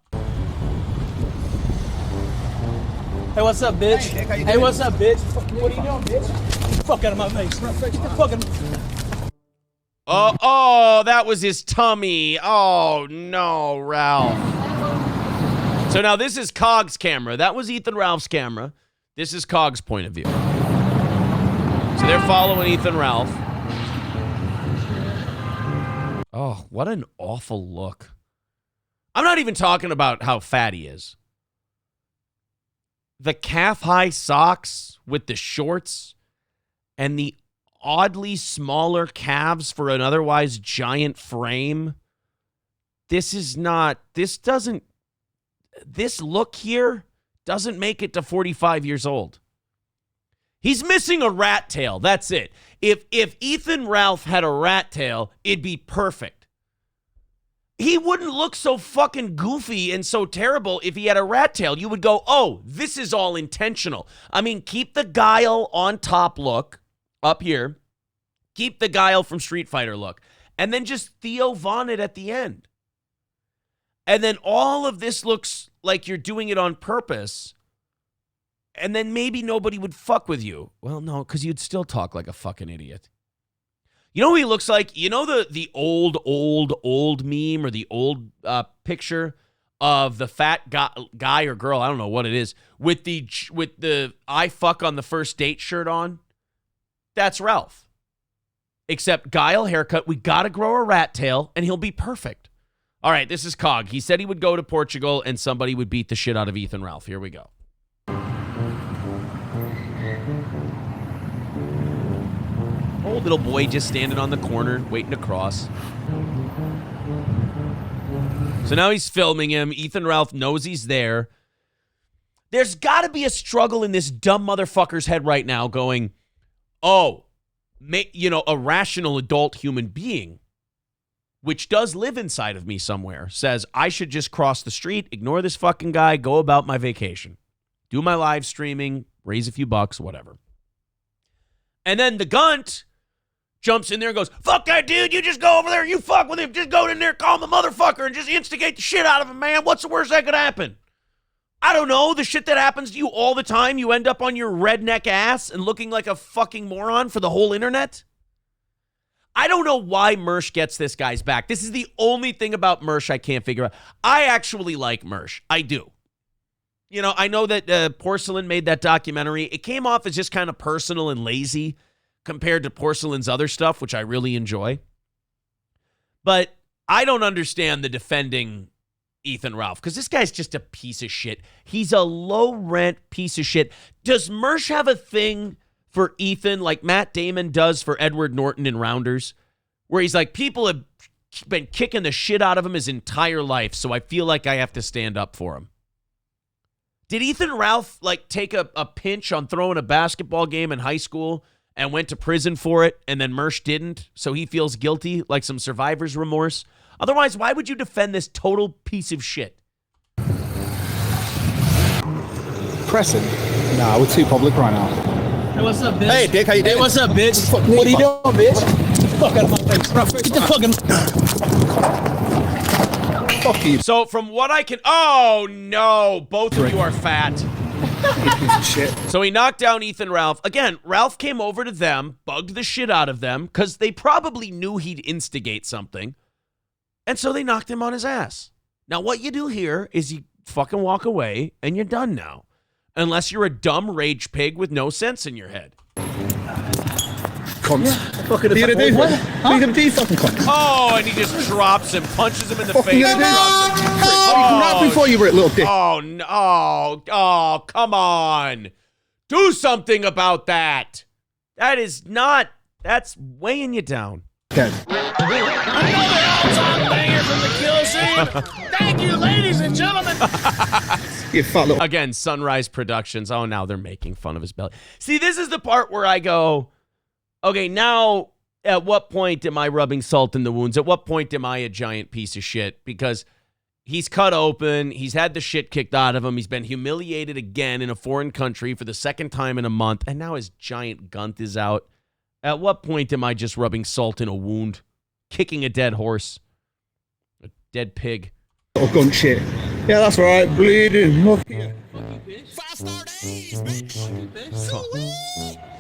Hey, what's up, bitch? Hey, what's up, bitch? What are you doing, bitch? Fuck out of my face. Fucking. Oh, that was his tummy. Oh, no, Ralph. So now this is Cog's camera. That was Ethan Ralph's camera. This is Cog's point of view. So they're following Ethan Ralph. Oh, what an awful look. I'm not even talking about how fat he is. The calf-high socks with the shorts and the oddly smaller calves for an otherwise giant frame. This look here doesn't make it to 45 years old. He's missing a rat tail. That's it. If Ethan Ralph had a rat tail, it'd be perfect. He wouldn't look so fucking goofy and so terrible if he had a rat tail. You would go, oh, this is all intentional. I mean, keep the Guile on top look up here. Keep the Guile from Street Fighter look. And then just Theo Von it at the end. And then all of this looks like you're doing it on purpose. And then maybe nobody would fuck with you. Well, no, because you'd still talk like a fucking idiot. You know who he looks like? You know the old meme or the old picture of the fat guy or girl, I don't know what it is, with the I fuck on the first date shirt on, that's Ralph. Except guile haircut, we got to grow a rat tail, and he'll be perfect. All right, this is Cog. He said he would go to Portugal, and somebody would beat the shit out of Ethan Ralph. Here we go. Old little boy just standing on the corner, waiting to cross. So now he's filming him. Ethan Ralph knows he's there. There's got to be a struggle in this dumb motherfucker's head right now going, oh, a rational adult human being, which does live inside of me somewhere, says I should just cross the street, ignore this fucking guy, go about my vacation, do my live streaming, raise a few bucks, whatever. And then the gunt jumps in there and goes, fuck that dude, you just go over there, you fuck with him, just go in there, call him a motherfucker, and just instigate the shit out of him, man. What's the worst that could happen? I don't know, the shit that happens to you all the time, you end up on your redneck ass and looking like a fucking moron for the whole internet? I don't know why Mersh gets this guy's back. This is the only thing about Mersh I can't figure out. I actually like Mersh. I do. You know, I know that Porcelain made that documentary. It came off as just kind of personal and lazy compared to Porcelain's other stuff, which I really enjoy. But I don't understand the defending Ethan Ralph, because this guy's just a piece of shit. He's a low-rent piece of shit. Does Mersh have a thing for Ethan like Matt Damon does for Edward Norton in Rounders, where he's like, people have been kicking the shit out of him his entire life, so I feel like I have to stand up for him? Did Ethan Ralph like take a pinch on throwing a basketball game in high school and went to prison for it, and then Mersh didn't, so he feels guilty, like some survivor's remorse? Otherwise, why would you defend this total piece of shit? Pressing? Nah, we're too public right now. Hey, what's up, bitch? Hey, Dick, how you doing? Hey, what's up, bitch? What are you doing, bitch? Fuck out of my face, bro. Get the fucking... Fuck you. So from what I can... Oh, no. Both of you are fat. Shit. So he knocked down Ethan Ralph. Again, Ralph came over to them, bugged the shit out of them, because they probably knew he'd instigate something. And so they knocked him on his ass. Now, what you do here is you fucking walk away, and you're done now. Unless you're a dumb rage pig with no sense in your head. Cunt. Yeah, What are you gonna do? What are you gonna do, you fucking cunt? Oh, and he just drops him, punches him in the What are face. you gonna do? You rap before you were a little dick. Oh, no. Oh, come on. Do something about that. That is not... That's weighing you down. Dead. Thank you, ladies and gentlemen. You fat little... Again, Sunrise Productions. Oh, now they're making fun of his belly. See, this is the part where I go, okay, now at what point am I rubbing salt in the wounds? At what point am I a giant piece of shit? Because he's cut open. He's had the shit kicked out of him. He's been humiliated again in a foreign country for the second time in a month. And now his giant gunt is out. At what point am I just rubbing salt in a wound? Kicking a dead horse? A dead pig? Little gun shit. Yeah, that's right. Bleeding. Fuck you.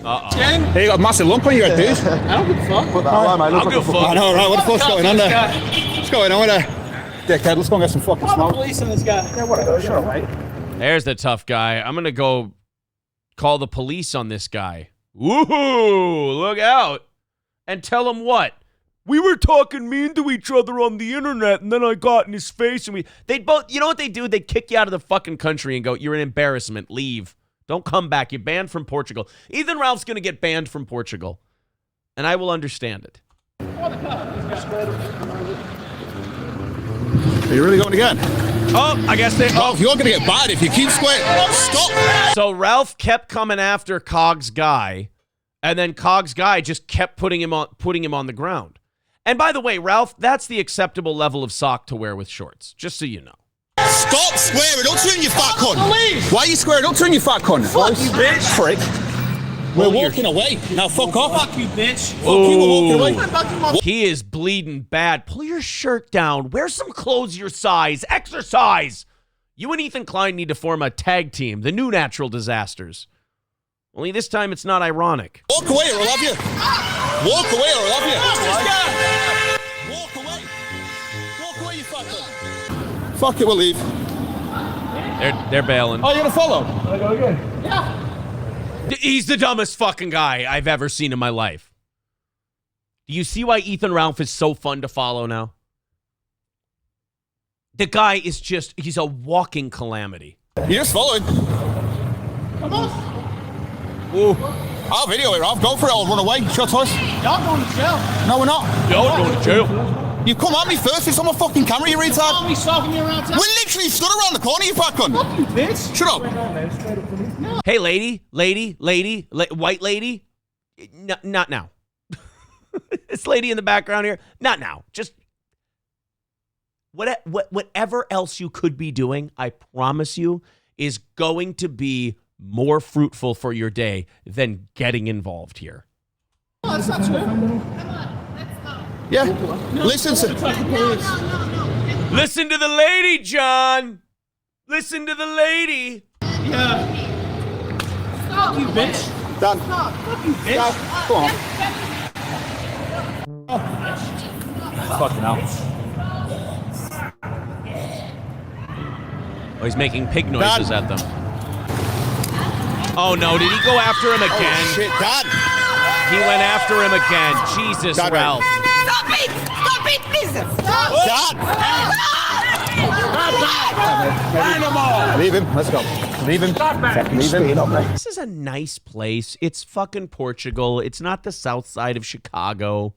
Uh-oh. Hey, you got a massive lump on your head, dude. I don't give a fuck. I'll give a fuck. I know, right? What the fuck's going on there? What's going on there? Dickhead, let's go and get some fucking I'm smoke. policing this guy. Yeah, whatever. Sure, mate. There's the tough guy. I'm going to go call the police on this guy. Woohoo! Look out. And tell him what? We were talking mean to each other on the internet, and then I got in his face, and they'd both, you know what they do? They'd kick you out of the fucking country and go, you're an embarrassment, leave. Don't come back, you're banned from Portugal. Ethan Ralph's going to get banned from Portugal, and I will understand it. Are you really going again? Oh, I guess they... Ralph, you're going to get bad if you keep squaring. Stop! So Ralph kept coming after Cog's guy, and then Cog's guy just kept putting him on the ground. And by the way, Ralph, that's the acceptable level of sock to wear with shorts, just so you know. Stop squaring up to him, you fat cunt! Why are you squaring up to him, you fat cunt? Fuck you, bitch. Prick. We're walking away. Now fuck off. Fuck you, bitch. Fuck you, we're walking away. He is bleeding bad. Pull your shirt down. Wear some clothes your size. Exercise. You and Ethan Klein need to form a tag team, the New Natural Disasters. Only this time it's not ironic. Walk away or I'll have you. Walk away or I'll have you. Walk away. Walk away, you fucker. Fuck it, we'll leave. They're bailing. Oh, you're gonna follow? I go again. Yeah. He's the dumbest fucking guy I've ever seen in my life. Do you see why Ethan Ralph is so fun to follow now? The guy is he's a walking calamity. You're just following. Come on. Ooh. I'll video it, Ralph. Go for it, I'll run away. Shut us. Y'all going to jail. No, we're not. Y'all going to jail. You come at me first. It's on my fucking camera, you retard. Y'all be stalking me around town. We literally stood around the corner, you fat cunt. Fuck you, bitch. Shut up. Hey, lady, white lady. Not now. This lady in the background here. Not now. Just whatever else you could be doing, I promise you, is going to be more fruitful for your day than getting involved here. No, that's not true. Yeah. Listen to... Listen to the lady, John. Listen to the lady. Yeah. Stop, you bitch. Done. Stop. Fuck you, bitch. Dad, go on. Fucking hell. Oh, he's making pig noises at them. Oh, no. Did he go after him again? Oh, shit, Dad. He went after him again. Jesus, Dad, Ralph. Stop it! Stop it, please! Stop! Dad. Leave him. Let's go. Leave him. Leave him. This is a nice place. It's fucking Portugal. It's not the south side of Chicago.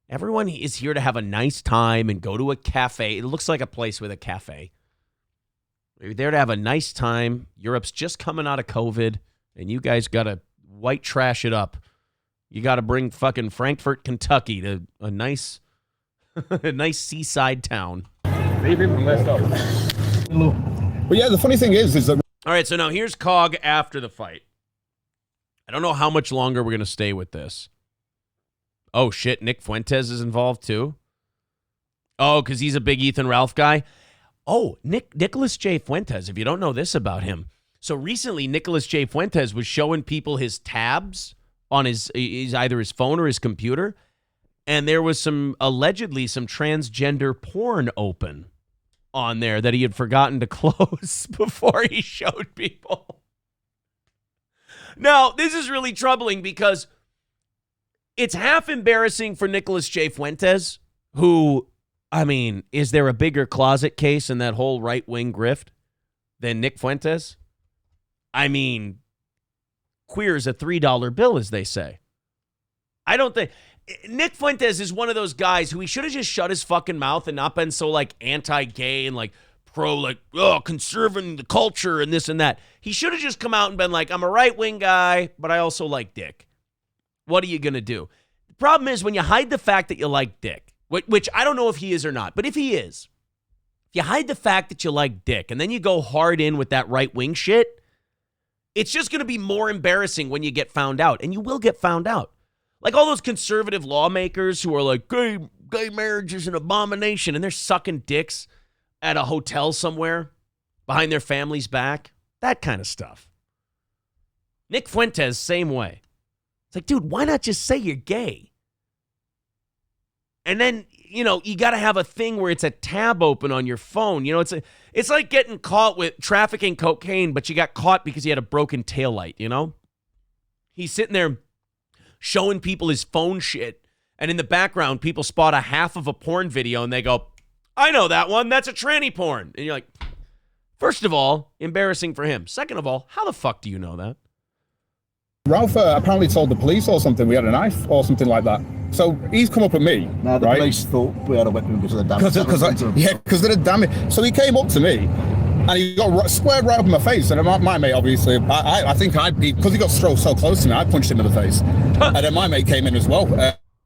Everyone is here to have a nice time and go to a cafe. It looks like a place with a cafe. You're there to have a nice time. Europe's just coming out of COVID, and you guys got to white trash it up. You got to bring fucking Frankfort, Kentucky to a nice, a nice seaside town. Leave him and let's go. But yeah, the funny thing is that... All right, so now here's Cog after the fight. I don't know how much longer we're going to stay with this. Oh, shit, Nick Fuentes is involved too? Oh, because he's a big Ethan Ralph guy? Oh, Nicholas J. Fuentes, if you don't know this about him. So recently, Nicholas J. Fuentes was showing people his tabs on his either his phone or his computer, and there was allegedly some transgender porn open on there that he had forgotten to close before he showed people. Now, this is really troubling because it's half embarrassing for Nicholas J. Fuentes, who, I mean, is there a bigger closet case in that whole right-wing grift than Nick Fuentes? I mean, queer's a $3 bill, as they say. I don't think... Nick Fuentes is one of those guys who he should have just shut his fucking mouth and not been so, like, anti-gay and, like, conserving the culture and this and that. He should have just come out and been like, I'm a right-wing guy, but I also like dick. What are you going to do? The problem is when you hide the fact that you like dick, which I don't know if he is or not, but if he is, if you hide the fact that you like dick and then you go hard in with that right-wing shit, it's just going to be more embarrassing when you get found out, and you will get found out. Like all those conservative lawmakers who are like, gay marriage is an abomination, and they're sucking dicks at a hotel somewhere behind their family's back. That kind of stuff. Nick Fuentes, same way. It's like, dude, why not just say you're gay? And then, you know, you got to have a thing where it's a tab open on your phone. You know, it's like getting caught with trafficking cocaine, but you got caught because you had a broken taillight, you know? He's sitting there showing people his phone shit, and in the background, people spot a half of a porn video, and they go, I know that one. That's a tranny porn. And you're like, first of all, embarrassing for him. Second of all, how the fuck do you know that? Ralph apparently told the police or something we had a knife or something like that. So he's come up at me. Now the police thought we had a weapon because of the damage. Because of the damage. So he came up to me and he got squared right up in my face. And my mate, obviously, I think because he got so close to me, I punched him in the face. And then my mate came in as well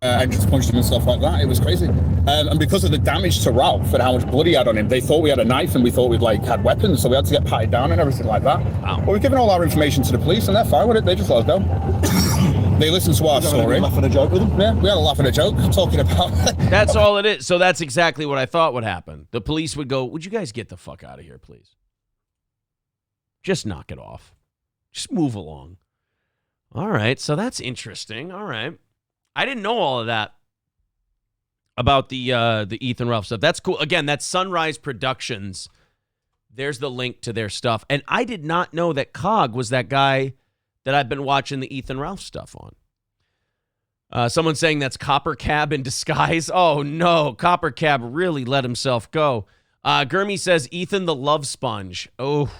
and just punched him and stuff like that. It was crazy. And because of the damage to Ralph and how much blood he had on him, they thought we had a knife and we thought we'd had weapons. So we had to get patted down and everything like that. Wow. But we've given all our information to the police and they're fine with it. They just let us go. They listened to our story. Laugh at a joke with them? Yeah, we had a laugh at a joke talking about That's all it is. So that's exactly what I thought would happen. The police would go, would you guys get the fuck out of here, please? Just knock it off. Just move along. All right, so that's interesting. All right. I didn't know all of that. about the Ethan Ralph stuff. That's cool. Again, that's Sunrise Productions. There's the link to their stuff. And I did not know that Cog was that guy that I've been watching the Ethan Ralph stuff on. Someone saying that's Copper Cab in disguise. Oh, no. Copper Cab really let himself go. Gurmy says Ethan the love sponge. Oh.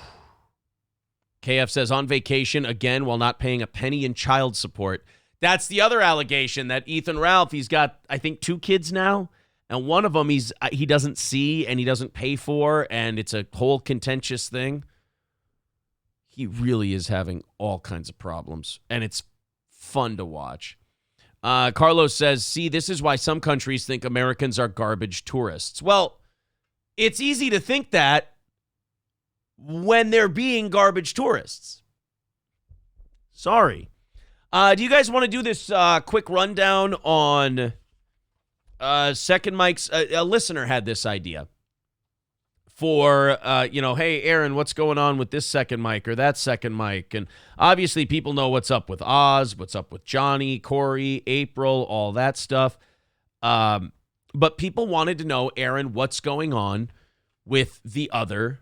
KF says on vacation again while not paying a penny in child support. That's the other allegation, that Ethan Ralph, he's got, I think, 2 kids now. And one of them he doesn't see and he doesn't pay for, and it's a whole contentious thing. He really is having all kinds of problems, and it's fun to watch. Carlos says, see, this is why some countries think Americans are garbage tourists. Well, it's easy to think that when they're being garbage tourists. Sorry. Do you guys want to do this quick rundown on Second Mike's? A listener had this idea for, hey, Aaron, what's going on with this second mic or that second mic? And obviously people know what's up with Oz, what's up with Johnny, Corey, April, all that stuff. But people wanted to know, Aaron, what's going on with the other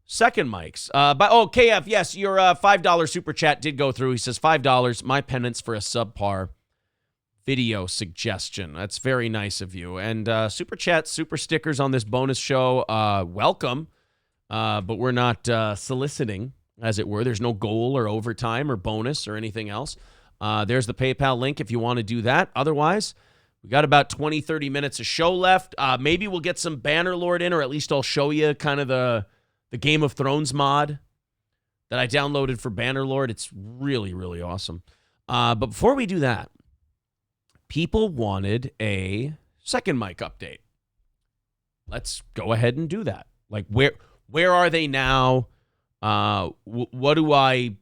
second mics. KF, yes, your $5 super chat did go through. He says, $5, my penance for a subpar video suggestion. That's very nice of you. And super chats, super stickers on this bonus show, welcome. But we're not soliciting, as it were. There's no goal or overtime or bonus or anything else. There's the PayPal link if you want to do that. Otherwise, we got about 20, 30 minutes of show left. Maybe we'll get some Bannerlord in, or at least I'll show you kind of the Game of Thrones mod that I downloaded for Bannerlord. It's really, really awesome. But before we do that, people wanted a second mic update. Let's go ahead and do that. Like, where are they now? What do I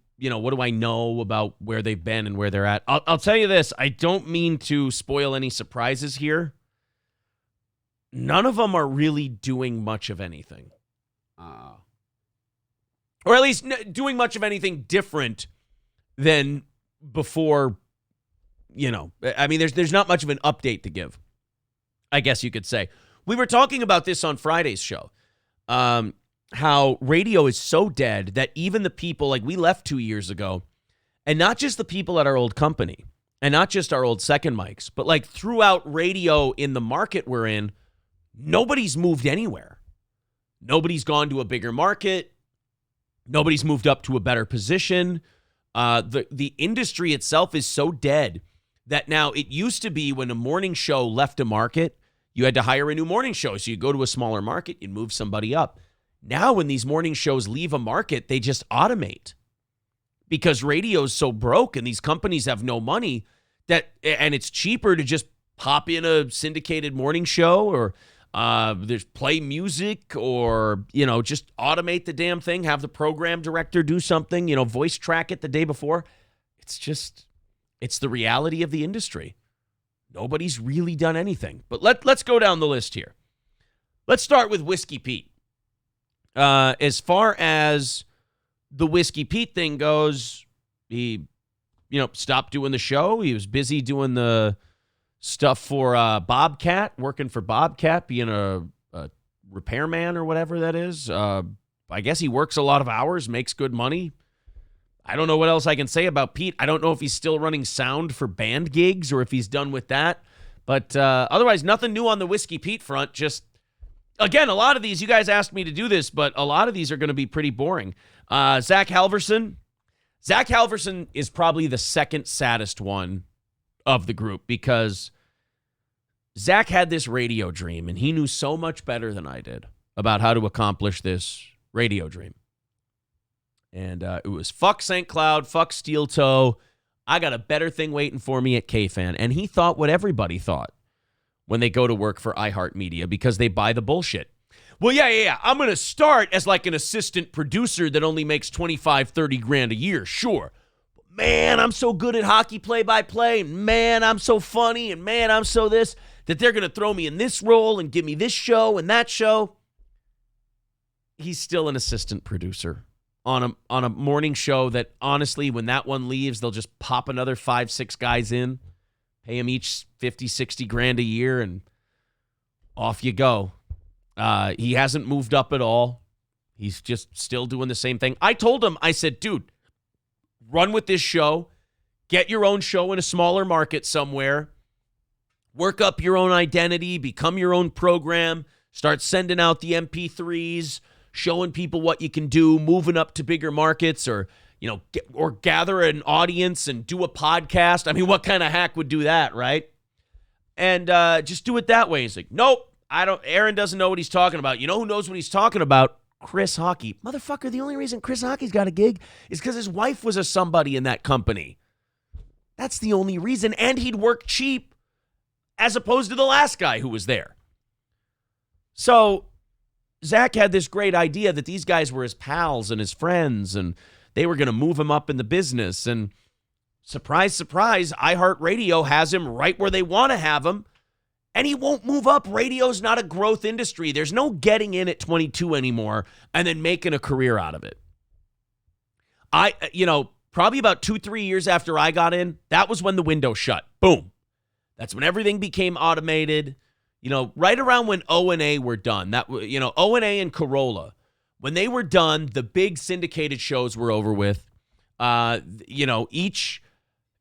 know about where they've been and where they're at? I'll tell you this. I don't mean to spoil any surprises here. None of them are really doing much of anything. Or at least doing much of anything different than before. I mean, there's not much of an update to give, I guess you could say. We were talking about this on Friday's show, how radio is so dead that even the people, like, we left 2 years ago, and not just the people at our old company, and not just our old second mics, but like throughout radio in the market we're in, nobody's moved anywhere. Nobody's gone to a bigger market. Nobody's moved up to a better position. The industry itself is so dead that now, it used to be when a morning show left a market, you had to hire a new morning show. So you go to a smaller market, you'd move somebody up. Now when these morning shows leave a market, they just automate because radio's so broke and these companies have no money and it's cheaper to just pop in a syndicated morning show or there's play music or, just automate the damn thing, have the program director do something, voice track it the day before. It's the reality of the industry. Nobody's really done anything. But let's go down the list here. Let's start with Whiskey Pete. As far as the Whiskey Pete thing goes, he, stopped doing the show. He was busy doing the stuff for Bobcat, working for Bobcat, being a repairman or whatever that is. I guess he works a lot of hours, makes good money. I don't know what else I can say about Pete. I don't know if he's still running sound for band gigs or if he's done with that. But otherwise, nothing new on the Whiskey Pete front. Just, again, a lot of these, you guys asked me to do this, but a lot of these are going to be pretty boring. Zach Halverson. Zach Halverson is probably the second saddest one of the group because Zach had this radio dream, and he knew so much better than I did about how to accomplish this radio dream. And it was fuck St. Cloud, fuck Steel Toe. I got a better thing waiting for me at KFan. And he thought what everybody thought when they go to work for iHeartMedia because they buy the bullshit. Well, yeah. I'm going to start as like an assistant producer that only makes 25, 30 grand a year. Sure. But man, I'm so good at hockey play-by-play. And man, I'm so funny. And man, I'm so this that they're going to throw me in this role and give me this show and that show. He's still an assistant producer on a morning show that, honestly, when that one leaves, they'll just pop another 5-6 guys in, pay them each 50, 60 grand a year, and off you go. He hasn't moved up at all. He's just still doing the same thing. I told him, I said, dude, run with this show. Get your own show in a smaller market somewhere. Work up your own identity. Become your own program. Start sending out the MP3s, showing people what you can do, moving up to bigger markets, or or gather an audience and do a podcast. I mean, what kind of hack would do that, right? And just do it that way. He's like, nope, I don't. Aaron doesn't know what he's talking about. You know who knows what he's talking about? Chris Hockey. Motherfucker, the only reason Chris Hockey's got a gig is because his wife was a somebody in that company. That's the only reason. And he'd work cheap as opposed to the last guy who was there. So Zach had this great idea that these guys were his pals and his friends, and they were going to move him up in the business. And surprise, surprise, iHeartRadio has him right where they want to have him, and he won't move up. Radio's not a growth industry. There's no getting in at 22 anymore and then making a career out of it. Probably about 2-3 years after I got in, that was when the window shut. Boom. That's when everything became automated. Right around when O&A were done. O&A and Corolla, when they were done, the big syndicated shows were over with.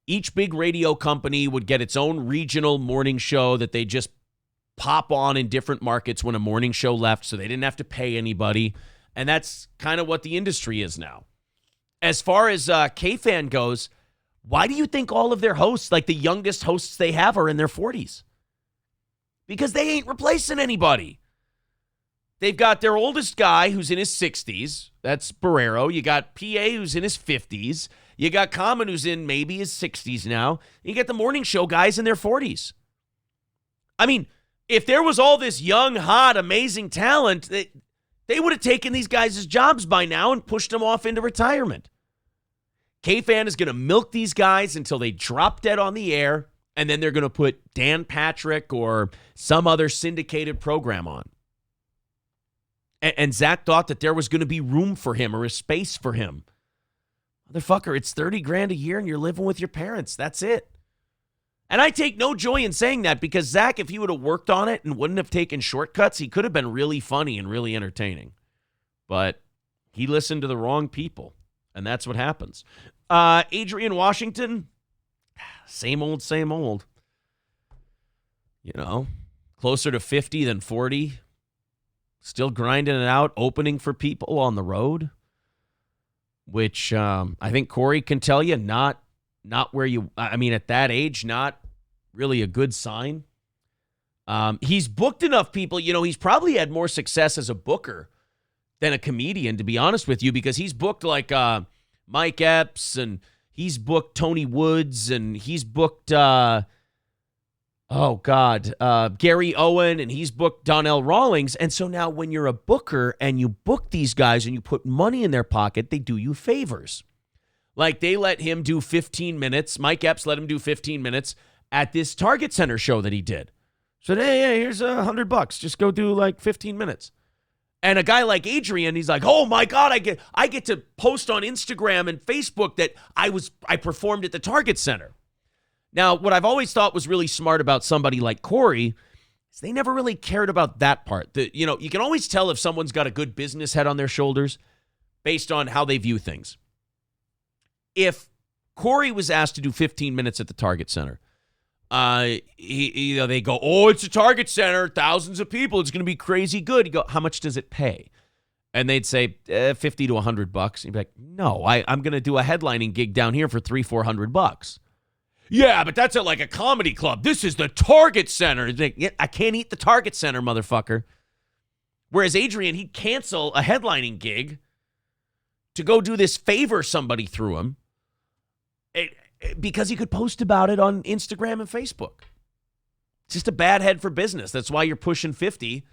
Each big radio company would get its own regional morning show that they just pop on in different markets when a morning show left, so they didn't have to pay anybody. And that's kind of what the industry is now. As far as K-Fan goes, why do you think all of their hosts, like the youngest hosts they have, are in their 40s? Because they ain't replacing anybody. They've got their oldest guy who's in his 60s. That's Barrero. You got PA who's in his 50s. You got Common who's in maybe his 60s now. You get the morning show guys in their 40s. I mean, if there was all this young, hot, amazing talent, they would have taken these guys' jobs by now and pushed them off into retirement. K-Fan is going to milk these guys until they drop dead on the air, and then they're going to put Dan Patrick or some other syndicated program on. And Zach thought that there was going to be room for him or a space for him. Motherfucker, it's $30,000 a year and you're living with your parents. That's it. And I take no joy in saying that because Zach, if he would have worked on it and wouldn't have taken shortcuts, he could have been really funny and really entertaining. But he listened to the wrong people, and that's what happens. Adrian Washington, same old, same old. Closer to 50 than 40. Still grinding it out, opening for people on the road, which I think Corey can tell you, not where at that age, not really a good sign. He's booked enough people. He's probably had more success as a booker than a comedian, to be honest with you, because he's booked like Mike Epps, and he's booked Tony Woods, and he's booked, Gary Owen, and he's booked Donnell Rawlings. And so now when you're a booker and you book these guys and you put money in their pocket, they do you favors. Like they let him do 15 minutes. Mike Epps let him do 15 minutes at this Target Center show that he did. So, hey, here's $100. Just go do like 15 minutes. And a guy like Adrian, he's like, oh my God, I get to post on Instagram and Facebook that I performed at the Target Center. Now, what I've always thought was really smart about somebody like Corey is they never really cared about that part. You can always tell if someone's got a good business head on their shoulders based on how they view things. If Corey was asked to do 15 minutes at the Target Center, they go, oh, it's a Target Center, thousands of people, it's going to be crazy good. You go, how much does it pay? And they'd say $50 to $100. You'd be like, no, I'm going to do a headlining gig down here for $300-400. Yeah, but that's at like a comedy club. This is the Target Center. Like, yeah, I can't eat the Target Center, motherfucker. Whereas Adrian, he'd cancel a headlining gig to go do this favor somebody threw him because he could post about it on Instagram and Facebook. It's just a bad head for business. That's why you're pushing 50,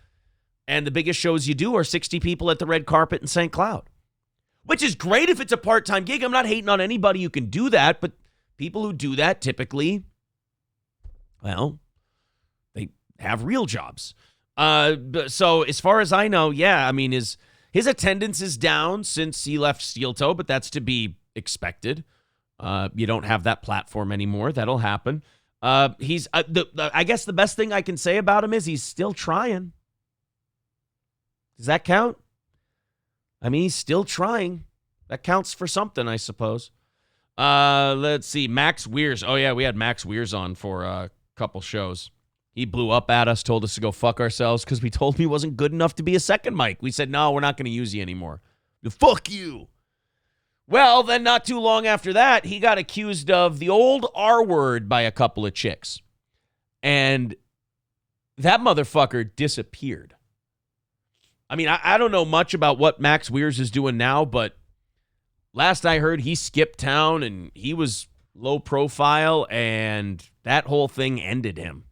and the biggest shows you do are 60 people at the red carpet in St. Cloud, which is great if it's a part-time gig. I'm not hating on anybody who can do that, but people who do that typically, well, they have real jobs. So as far as I know, yeah, I mean, his attendance is down since he left Steel Toe, but that's to be expected. You don't have that platform anymore. That'll happen. I guess the best thing I can say about him is he's still trying. Does that count? I mean, he's still trying. That counts for something, I suppose. Let's see. Max Weirs. Oh, yeah, we had Max Weirs on for a couple shows. He blew up at us, told us to go fuck ourselves because we told him he wasn't good enough to be a second mic. We said, no, we're not going to use you anymore. Fuck you. Well, then not too long after that, he got accused of the old R word by a couple of chicks. And that motherfucker disappeared. I mean, I don't know much about what Max Weirs is doing now, but last I heard, he skipped town and he was low profile, and that whole thing ended him.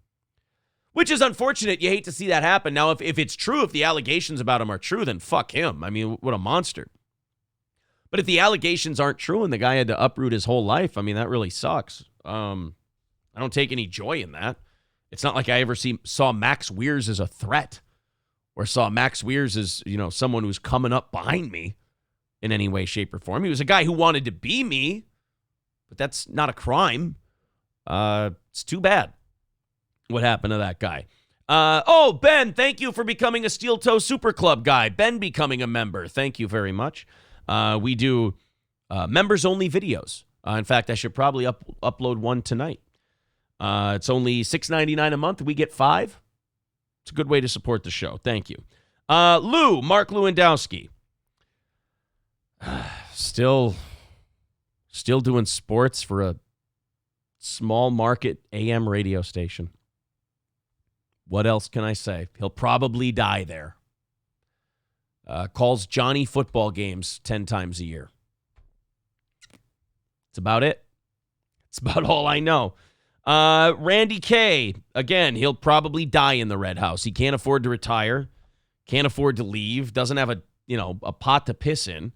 Which is unfortunate. You hate to see that happen. Now, if it's true, if the allegations about him are true, then fuck him. I mean, what a monster. But if the allegations aren't true and the guy had to uproot his whole life, I mean, that really sucks. I don't take any joy in that. It's not like I ever saw Max Weirs as a threat or saw Max Weirs as, someone who's coming up behind me in any way, shape, or form. He was a guy who wanted to be me, but that's not a crime. It's too bad what happened to that guy. Ben, thank you for becoming a Steel Toe Super Club guy. Ben becoming a member. Thank you very much. We do members-only videos. In fact, I should probably upload one tonight. It's only $6.99 a month. We get 5. It's a good way to support the show. Thank you. Mark Lewandowski. Still doing sports for a small market AM radio station. What else can I say? He'll probably die there. Calls Johnny football games 10 times a year. That's about it. It's about all I know. Randy K, again, he'll probably die in the Red House. He can't afford to retire, can't afford to leave, doesn't have a pot to piss in.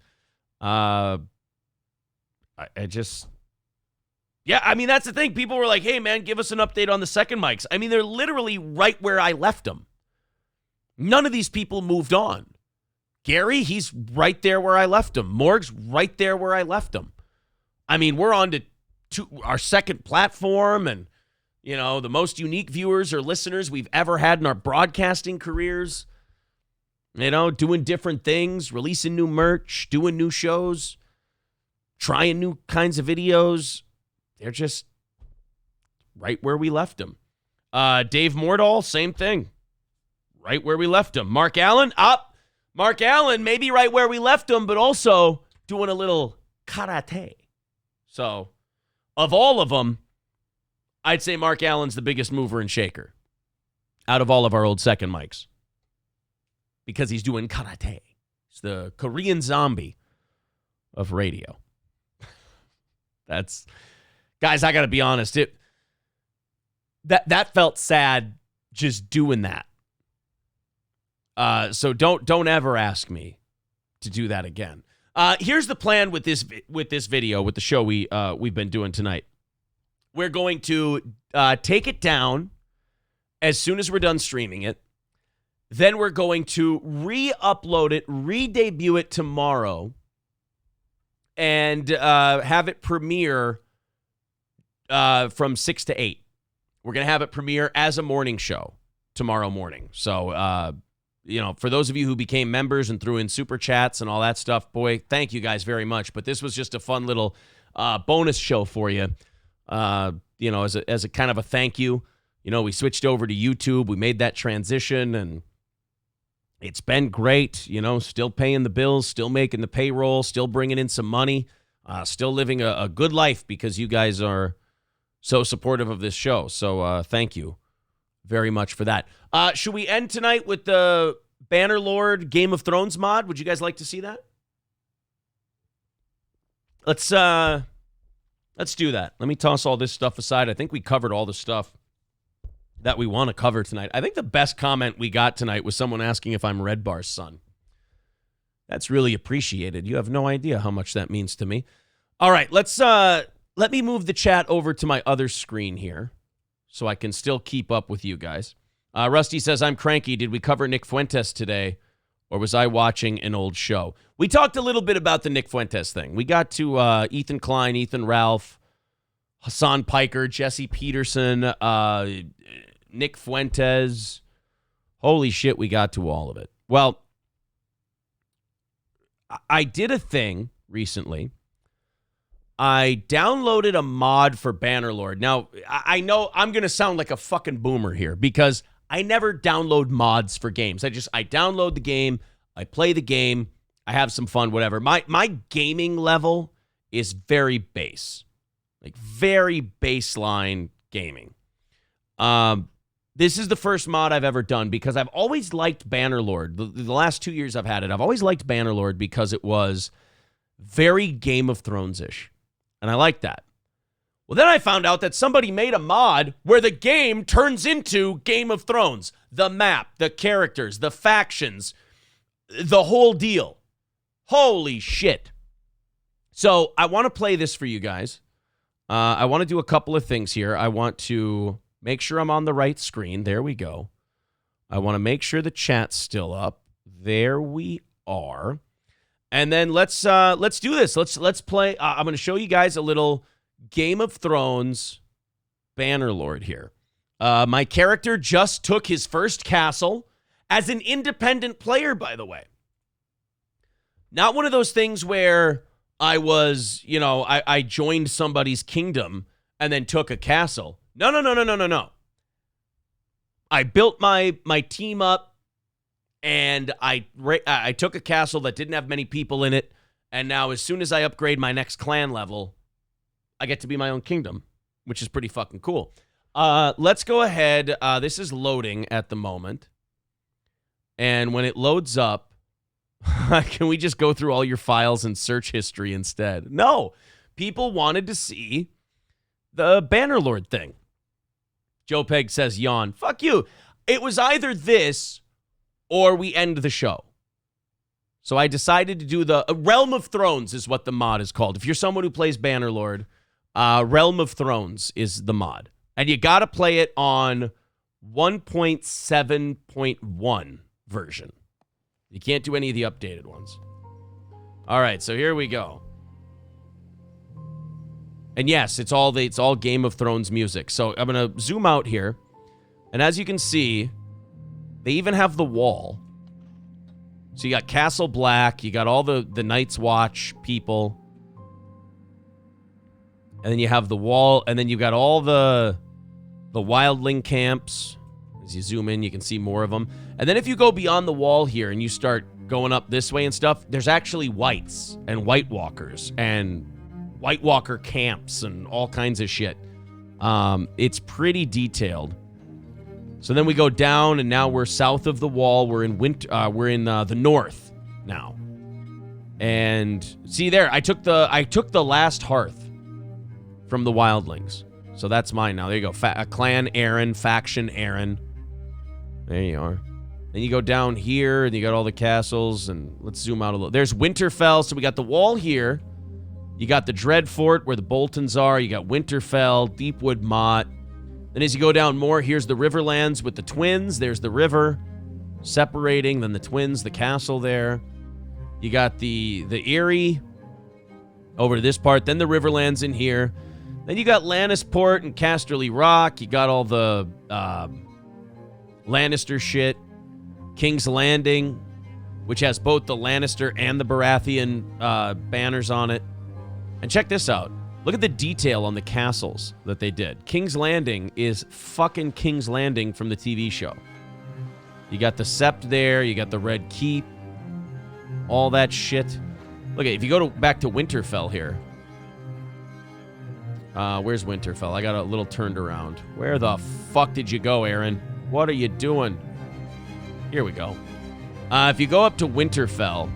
I mean, that's the thing. People were like, hey, man, give us an update on the second mics. I mean, they're literally right where I left them. None of these people moved on. Gary, he's right there where I left him. Morg's right there where I left him. I mean, we're on to our second platform, and, the most unique viewers or listeners we've ever had in our broadcasting careers. Doing different things, releasing new merch, doing new shows, trying new kinds of videos. They're just right where we left them. Dave Mordahl, same thing. Right where we left him. Mark Allen, Mark Allen, maybe right where we left him, but also doing a little karate. So, of all of them, I'd say Mark Allen's the biggest mover and shaker out of all of our old second mics. Because he's doing karate. He's the Korean zombie of radio. Guys, I got to be honest. That felt sad just doing that. So don't ever ask me to do that again. Here's the plan with this video, with the show we've been doing tonight. We're going to take it down as soon as we're done streaming it. Then we're going to re-upload it, re-debut it tomorrow, and have it premiere from 6 to 8. We're going to have it premiere as a morning show tomorrow morning. So, for those of you who became members and threw in super chats and all that stuff, boy, thank you guys very much. But this was just a fun little bonus show for you, as a kind of a thank you. We switched over to YouTube. We made that transition, and it's been great, still paying the bills, still making the payroll, still bringing in some money, still living a good life because you guys are so supportive of this show. So thank you very much for that. Should we end tonight with the Bannerlord Game of Thrones mod? Would you guys like to see that? Let's do that. Let me toss all this stuff aside. I think we covered all the stuff that we want to cover tonight. I think the best comment we got tonight was someone asking if I'm Redbar's son. That's really appreciated. You have no idea how much that means to me. All right, let me move the chat over to my other screen here so I can still keep up with you guys. Rusty says, I'm cranky. Did we cover Nick Fuentes today, or was I watching an old show? We talked a little bit about the Nick Fuentes thing. We got to Ethan Klein, Ethan Ralph, Hasan Piker-Jesse Peterson, Nick Fuentes. Holy shit, we got to all of it. Well, I did a thing recently. I downloaded a mod for Bannerlord. Now, I know I'm going to sound like a fucking boomer here because I never download mods for games. I download the game, I play the game, I have some fun, whatever. My gaming level is very base. Like very baseline gaming. This is the first mod I've ever done because I've always liked Bannerlord. The last 2 years I've had it, I've always liked Bannerlord because it was very Game of Thrones-ish. And I like that. Well, then I found out that somebody made a mod where the game turns into Game of Thrones. The map, the characters, the factions, the whole deal. Holy shit. So I want to play this for you guys. I want to do a couple of things here. I want to make sure I'm on the right screen. There we go. I want to make sure the chat's still up. There we are. And then let's do this. Let's play. I'm going to show you guys a little Game of Thrones Bannerlord here. My character just took his first castle as an independent player, by the way. Not one of those things where I was, I joined somebody's kingdom and then took a castle. No. I built my team up. And I took a castle that didn't have many people in it, and now as soon as I upgrade my next clan level, I get to be my own kingdom, which is pretty fucking cool. Let's go ahead. This is loading at the moment. And when it loads up, can we just go through all your files and search history instead? No. People wanted to see the Bannerlord thing. Joe Peg says, yawn. Fuck you. It was either this or we end the show. So I decided to do the Realm of Thrones is what the mod is called. If you're someone who plays Bannerlord, Realm of Thrones is the mod. And you got to play it on 1.7.1 version. You can't do any of the updated ones. All right, so here we go. And yes, it's all Game of Thrones music. So I'm going to zoom out here. And as you can see, they even have the wall. So you got Castle Black. You got all the Night's Watch people. And then you have the wall. And then you've got all the wildling camps. As you zoom in, you can see more of them. And then if you go beyond the wall here and you start going up this way and stuff, there's actually whites and White Walkers and White Walker camps and all kinds of shit. It's pretty detailed. So then we go down, and now we're south of the wall. We're in the north now. And see there, I took the last hearth from the wildlings. So that's mine now. There you go. Clan Aaron, faction Aaron. There you are. Then you go down here, and you got all the castles, and let's zoom out a little. There's Winterfell, so we got the wall here. You got the Dreadfort, where the Boltons are. You got Winterfell, Deepwood Motte. Then as you go down more, here's the Riverlands with the twins. There's the river separating, then the twins, the castle there. You got the Eyrie over to this part, then the Riverlands in here. Then you got Lannisport and Casterly Rock. You got all the Lannister shit. King's Landing, which has both the Lannister and the Baratheon banners on it. And check this out. Look at the detail on the castles that they did. King's Landing is fucking King's Landing from the TV show. You got the Sept there. You got the Red Keep. All that shit. Look, if you go back to Winterfell here. Where's Winterfell? I got a little turned around. Where the fuck did you go, Aaron? What are you doing? Here we go. If you go up to Winterfell,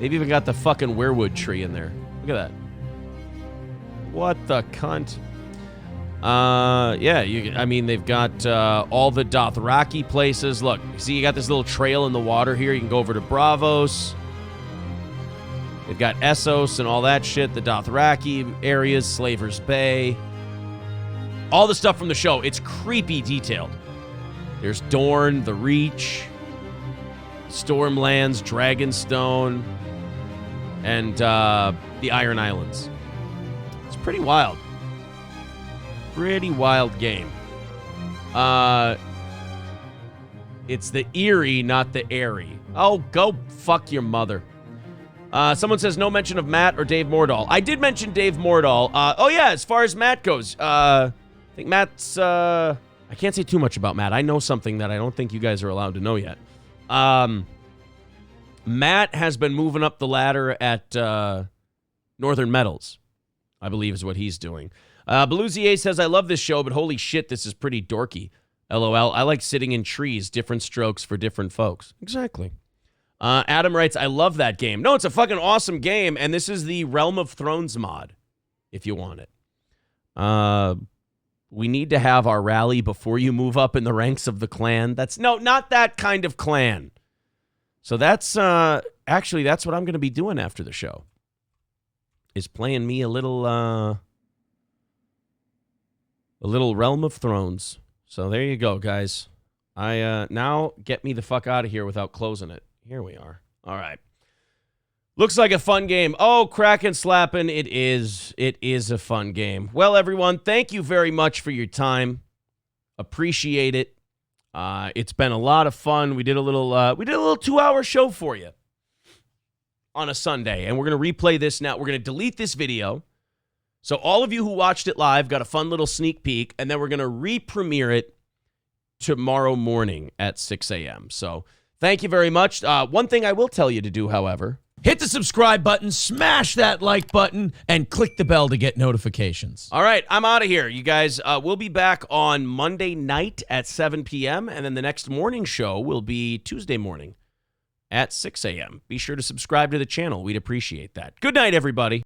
they've even got the fucking weirwood tree in there. Look at that. What the cunt? Yeah, they've got all the Dothraki places. Look, see, you got this little trail in the water here. You can go over to Bravos. They've got Essos and all that shit. The Dothraki areas, Slaver's Bay. All the stuff from the show. It's creepy detailed. There's Dorne, the Reach, Stormlands, Dragonstone, and the Iron Islands. pretty wild. Pretty wild game. It's the eerie, not the airy. Oh, go fuck your mother. Someone says no mention of Matt or Dave Mordahl. I did mention Dave Mordahl. Oh, yeah, as far as Matt goes, I think Matt's... I can't say too much about Matt. I know something that I don't think you guys are allowed to know yet. Matt has been moving up the ladder at Northern Metals, I believe is what he's doing. Beluzier says, I love this show, but holy shit, this is pretty dorky. LOL, I like sitting in trees, different strokes for different folks. Exactly. Adam writes, I love that game. No, it's a fucking awesome game, and this is the Realm of Thrones mod, if you want it. We need to have our rally before you move up in the ranks of the clan. No, not that kind of clan. So that's, actually, that's what I'm going to be doing after the show. Is playing me a little Realm of Thrones. So there you go, guys. Now get me the fuck out of here without closing it. Here we are. All right. Looks like a fun game. Oh, crackin' slapping. It is. It is a fun game. Well, everyone, thank you very much for your time. Appreciate it. It's been a lot of fun. We did a little 2-hour show for you on a Sunday, and we're going to replay this now. We're going to delete this video. So all of you who watched it live got a fun little sneak peek, and then we're going to re-premiere it tomorrow morning at 6 a.m. So thank you very much. One thing I will tell you to do, however, hit the subscribe button, smash that like button, and click the bell to get notifications. All right, I'm out of here, you guys. We'll be back on Monday night at 7 p.m., and then the next morning show will be Tuesday morning at 6 a.m. Be sure to subscribe to the channel. We'd appreciate that. Good night, everybody.